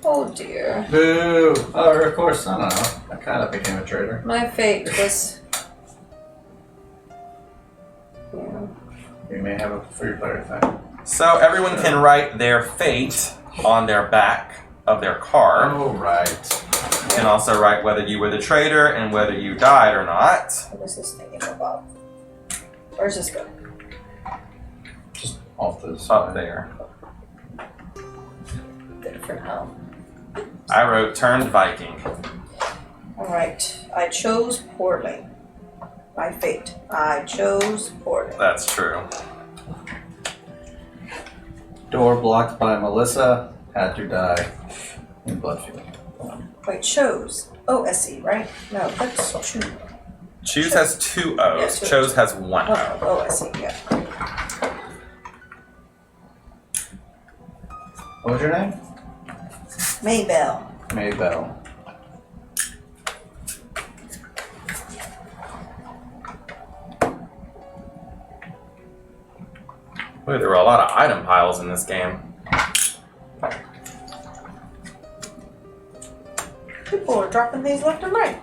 Oh dear. Boo! Oh, of course, I don't know. I kind of became a traitor. My fate was. Yeah. You may have a free player thing. So everyone can write their fate on their back of their card. Oh, right. You can also write whether you were the traitor and whether you died or not. What is this thing about? Where's this go? Just off the Up side. there. Good for now. I wrote turned Viking. Alright. I chose poorly. My fate. I chose poorly. That's true. Door blocked by Melissa. Had to die in Bloodfield. Wait, chose. O-S-E, right? No, that's choose. Choose has 2 O's. Yeah, Chose has 1 O. Oh, O-S-E, yeah. What was your name? Maybelle. Maybelle. Boy, there were a lot of item piles in this game. People are dropping things left and right.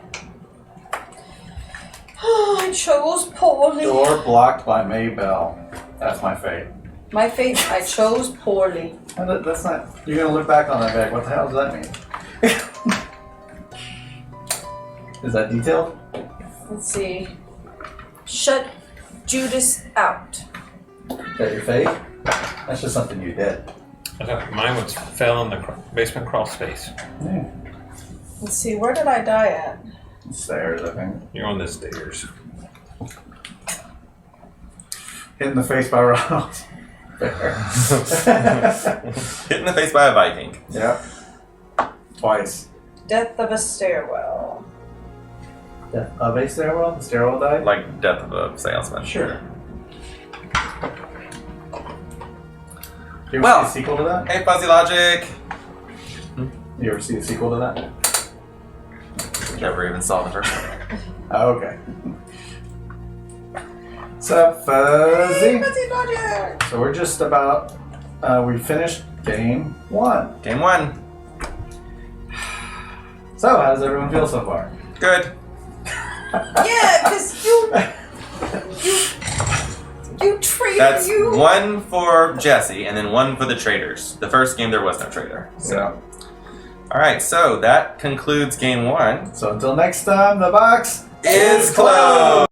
I chose poorly. Door blocked by Maybelle. That's my fate. My fate, I chose poorly. That's not. You're gonna look back on that bag. What the hell does that mean? Is that detailed? Let's see. Shut Judas out. Is that your fate? That's just something you did. I thought mine was fell in the basement crawl space. Yeah. Let's see, where did I die at? Stairs, I think. You're on the stairs. Hit in the face by Ronald. Fair. Hit in the face by a Viking. Yep. Twice. Death of a stairwell. Death of a stairwell? The stairwell died? Like death of a salesman. Sure. You ever Well, see a sequel to that? Hey, Fuzzy Logic. You ever see a sequel to that? Never even saw the first one. Oh, okay. What's up, Fuzzy? Fuzzy Logic! So we're just about, we finished game 1. Game 1. So, how does everyone feel so far? Good. Yeah, because you treated That's you. 1 for Jesse and then 1 for the traitors. The first game there was no traitor. So, alright, so that concludes game 1. So until next time, the box Is closed!